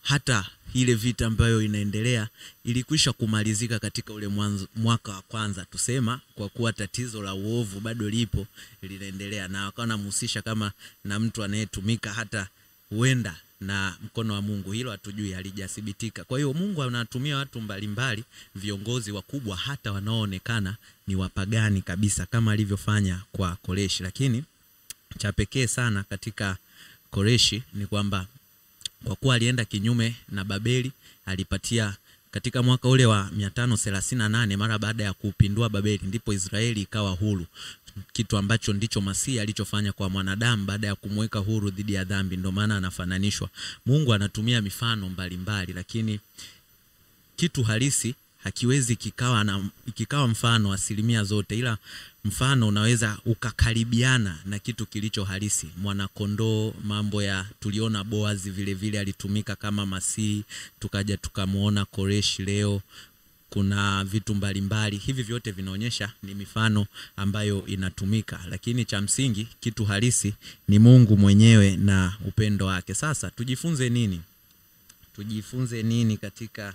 hata ile vita ambayo inaendelea ilikwisha kumalizika katika ule mwaka wa kwanza, tusema, kwa kuwa tatizo la uovu bado lipo linaendelea, na wakawa namhusisha kama na mtu anayetumika hata huenda na mkono wa Mungu. Hilo hatujui, halijathibitika. Kwa hiyo Mungu anatumia watu mbalimbali, viongozi wakubwa, hata wanaoonekana ni wapagani kabisa, kama alivyofanya kwa Koreshi. Lakini cha pekee sana katika Koreshi ni kwamba kwa kuwa alienda kinyume na Babeli, alipatia katika mwaka ule wa 538 mara baada ya kupindua Babeli, ndipo Israeli ikawa huru, kitu ambacho ndicho Masihi alichofanya kwa mwanadamu baada ya kumweka huru dhidi ya dhambi. Ndio maana anafananishwa. Mungu anatumia mifano mbalimbali, lakini kitu halisi hakiwezi kikawa mfano asilimia zote, ila mfano unaweza ukakaribiana na kitu kilicho halisi. Mwana-kondoo, mambo ya tuliona Boazi vile vile alitumika kama Masihi, tukaja tukamuona Koreshi leo. Kuna vitu mbalimbali, hivi vyote vinaonyesha ni mifano ambayo inatumika, lakini cha msingi kitu halisi ni Mungu mwenyewe na upendo wake. Sasa tujifunze nini? Tujifunze nini katika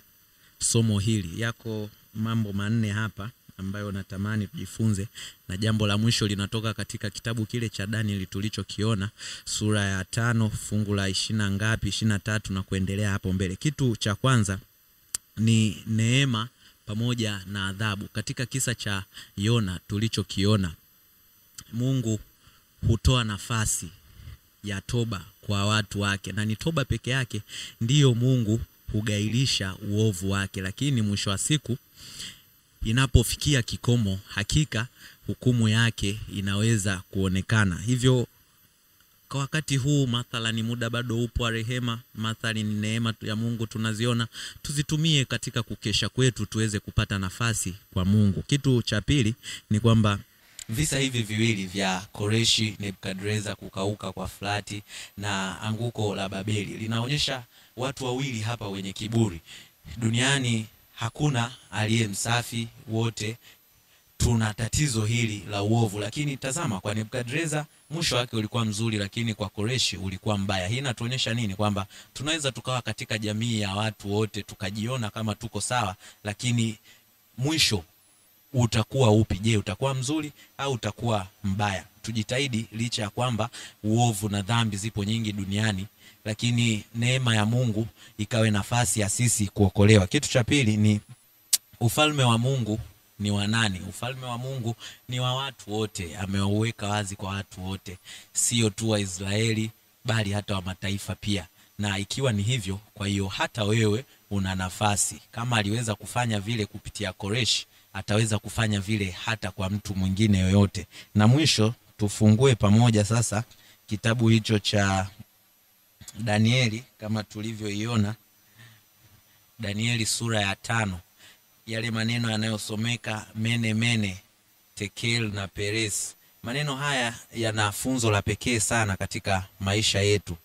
somo hili? Yako mambo manne hapa ambayo natamani tujifunze, na jambo la mwisho linatoka katika kitabu kile cha Danieli tulichokiona, sura ya 5 fungu la 23 na kuendelea hapo mbele. Kitu cha kwanza ni neema pamoja na adhabu. Katika kisa cha Yona tulichokiona, Mungu hutoa nafasi ya toba kwa watu wake, na ni toba peke yake ndiyo Mungu hugailisha uovu wake. Lakini mwisho wa siku inapofikia kikomo, hakika hukumu yake inaweza kuonekana. Hivyo kwa wakati huu, mathalani muda bado upo wa rehema, mathalani ni neema ya Mungu tunaziona, tuzitumie katika kukesha kwetu tuweze kupata nafasi kwa Mungu. Kitu cha pili ni kwamba visa hivi viwili vya Koreshi Nebukadreza kukauka kwa Flati na anguko la Babeli linaonyesha watu wawili hapa wenye kiburi. Duniani hakuna aliye msafi, wote tuna tatizo hili la uovu. Lakini tazama, kwa Nebukadreza mwisho wake ulikuwa mzuri, lakini kwa Koreshi ulikuwa mbaya. Hii inatuonyesha nini? Kwamba tunaweza tukawa katika jamii ya watu wote tukajiona kama tuko sawa, lakini mwisho utakuwa upi? Je, utakuwa mzuri au utakuwa mbaya? Tujitahidi, licha ya kwamba uovu na dhambi zipo nyingi duniani, lakini neema ya Mungu ikawe nafasi ya sisi kuokolewa. Kitu cha pili ni ufalme wa Mungu ni wa nani? Ufalme wa Mungu ni wa watu wote, ameuweka wazi kwa watu wote, sio tu wa Israeli bali hata wa mataifa pia. Na ikiwa ni hivyo, kwa hiyo hata wewe una nafasi. Kama aliweza kufanya vile kupitia Koreshi, ataweza kufanya vile hata kwa mtu mwingine yoyote. Na mwisho tufungue pamoja sasa kitabu hicho cha Danieli kama tulivyoiona, Danieli sura ya 5. Yale maneno yanayosomeka mene mene, tekel na peres, Maneno haya yana funzo la pekee sana katika maisha yetu.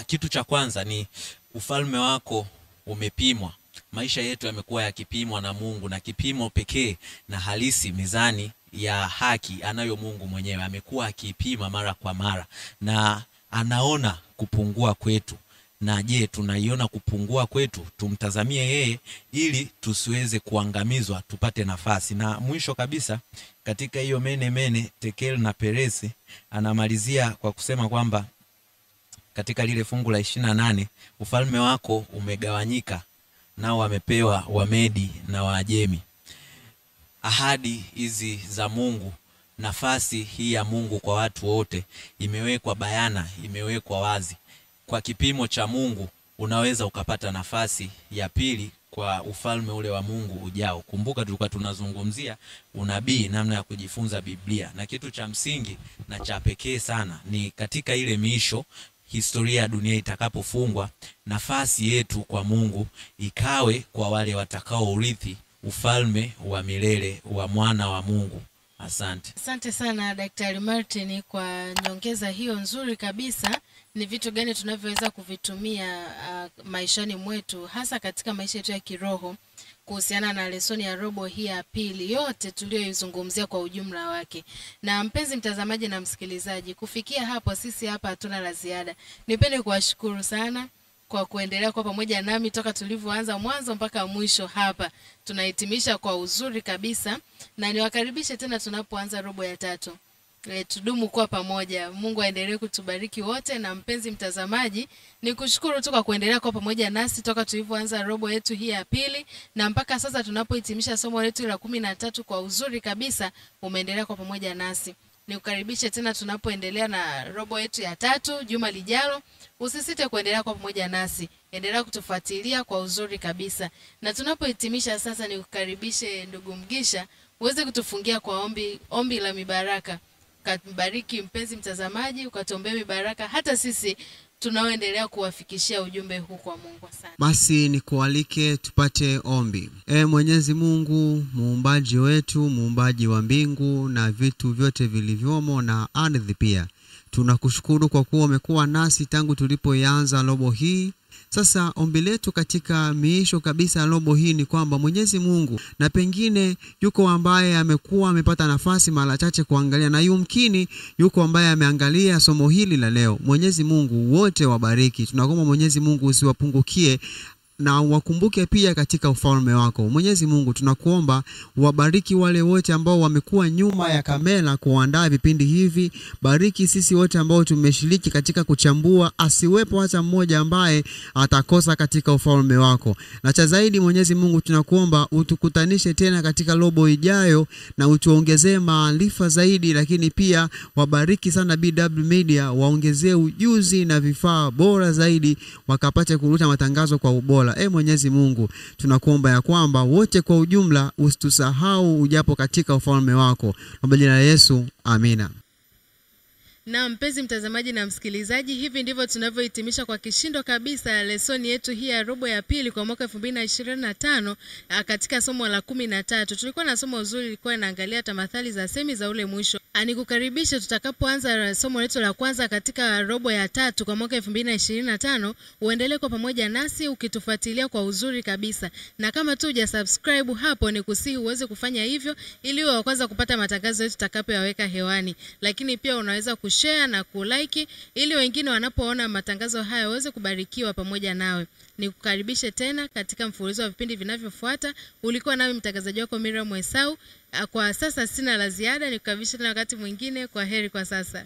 Kitu cha kwanza ni ufalme wako umepimwa. Maisha yetu yamekuwa yakipimwa na Mungu, na kipimo pekee na halisi, mizani ya haki anayo Mungu mwenyewe. Amekuwa akipima mara kwa mara na anaona kupungua kwetu. Na je, tunaiona kupungua kwetu? Tumtazamie yeye ili tusiweze kuangamizwa, tupate nafasi. Na mwisho kabisa katika hiyo mene tekel na peresi, anamalizia kwa kusema kwamba katika lile fungu la 28, ufalme wako umegawanyika, nao wamepewa Wamedi na Waajemi. Ahadi hizi za Mungu, nafasi hii ya Mungu kwa watu wote imewekwa bayana, imewekwa wazi. Kwa kipimo cha Mungu unaweza ukapata nafasi ya pili kwa ufalme ule wa Mungu ujao. Kumbuka tulikuwa tunazungumzia unabii, namna ya kujifunza Biblia, na kitu cha msingi na cha pekee sana ni katika ile miisho, historia ya dunia itakapofungwa, nafasi yetu kwa Mungu ikawe kwa wale watakao urithi ufalme wa milele wa mwana wa Mungu. Asante.
Asante sana Daktari Martin kwa nyongeza hiyo nzuri kabisa. Ni vitu gani tunavyoweza kuvitumia maishani mwetu, hasa katika maisha yetu ya kiroho, kuhusiana na lesoni ya robo hii ya pili, yote tuliyoizungumzia kwa ujumla wake. Na mpenzi mtazamaji na msikilizaji, kufikia hapo sisi hapa hatuna la ziada. Nipende kuwashukuru sana kwa kuendelea kwa pamoja nami toka tulivyoanza mwanzo mpaka mwisho. Hapa tunahitimisha kwa uzuri kabisa, na niwakaribishe tena tunapoanza robo ya 3. Tudumu kwa pamoja. Mungu aendelee kutubariki wote. Na mpenzi mtazamaji, nikushukuru tu kwa kuendelea kwa pamoja nasi toka tulivyoanza robo yetu hii ya pili na mpaka sasa tunapohitimisha somo letu la 13 kwa uzuri kabisa. Umeendelea kwa pamoja nasi. Nikukaribishe tena tunapoendelea na robo yetu ya 3 juma lijalo. Usisite kuendelea kwa pamoja nasi. Endelea kutufuatilia kwa uzuri kabisa. Na tunapohitimisha sasa, nikukaribishe ndugu Mgisha uweze kutufungia kwa ombi la mibaraka. Katubariki mpenzi mtazamaji, ukatuombea mibaraka hata sisi tunaoendelea kuwafikishia ujumbe huu kwa Mungu sana.
Basi nikualike tupate ombi. Mwenyezi Mungu, muumbaji wetu, muumbaji wa mbingu na vitu vyote vilivyomo na ardhi pia, tunakushukuru kwa kuwa umekuwa nasi tangu tulipoanza robo hii. Sasa ombi letu katika miisho kabisa robo hii ni kwamba Mwenyezi Mungu, na pengine yuko ambaye amekuwa amepata nafasi mara chache kuangalia, na yumkini yuko ambaye ameangalia somo hili la leo. Mwenyezi Mungu, wote wabariki. Tunakuomba Mwenyezi Mungu usiwapungukie na wakumbuke pia katika ufalme wako. Mwenyezi Mungu, tunakuomba wabariki wale wote ambao wamekuwa nyuma ya kamera kuandaa vipindi hivi. Bariki sisi wote ambao tumeshiriki katika kuchambua, asiwepo hata mmoja ambaye atakosa katika ufalme wako. Na cha zaidi Mwenyezi Mungu, tunakuomba utukutanishe tena katika robo ijayo na utuongezee maarifa zaidi, lakini pia wabariki sana BW Media, waongezee ujuzi na vifaa bora zaidi wakapate kuruta matangazo kwa ubora. Mwenyezi Mungu, tunakuomba ya kwamba wote kwa ujumla usitusahau ujapo katika ufalme wako. Kwa jina la Yesu, amina.
Na mpenzi mtazamaji na msikilizaji, hivi ndivyo tunavyohitimisha kwa kishindo kabisa lesoni yetu hii ya robo ya pili kwa mwaka 2025 katika somo la 13. Tulikuwa na somo zuri, lilikuwa linaangalia tamathali za semi za ule mwisho. Nikukaribisha tutakapoanza somo letu la kwanza katika robo ya 3 kwa mwaka 2025, uendelee kwa pamoja nasi ukitufuatilia kwa uzuri kabisa. Na kama tu hujasubscribe hapo, nikusihi uweze kufanya hivyo ili uwe wa kwanza kupata matangazo yetu tutakapoyaweka hewani. Lakini pia unaweza kushare na kulike ili wengine wanapoona matangazo haya waweze kubarikiwa pamoja nawe. Nikukaribishe tena katika mfululizo wa vipindi vinavyofuata. Ulikuwa nami mtangazaji wako Miriam Esau. Kwa sasa sina la ziada, nikukaribisha tena wakati mwingine. Kwa heri kwa sasa.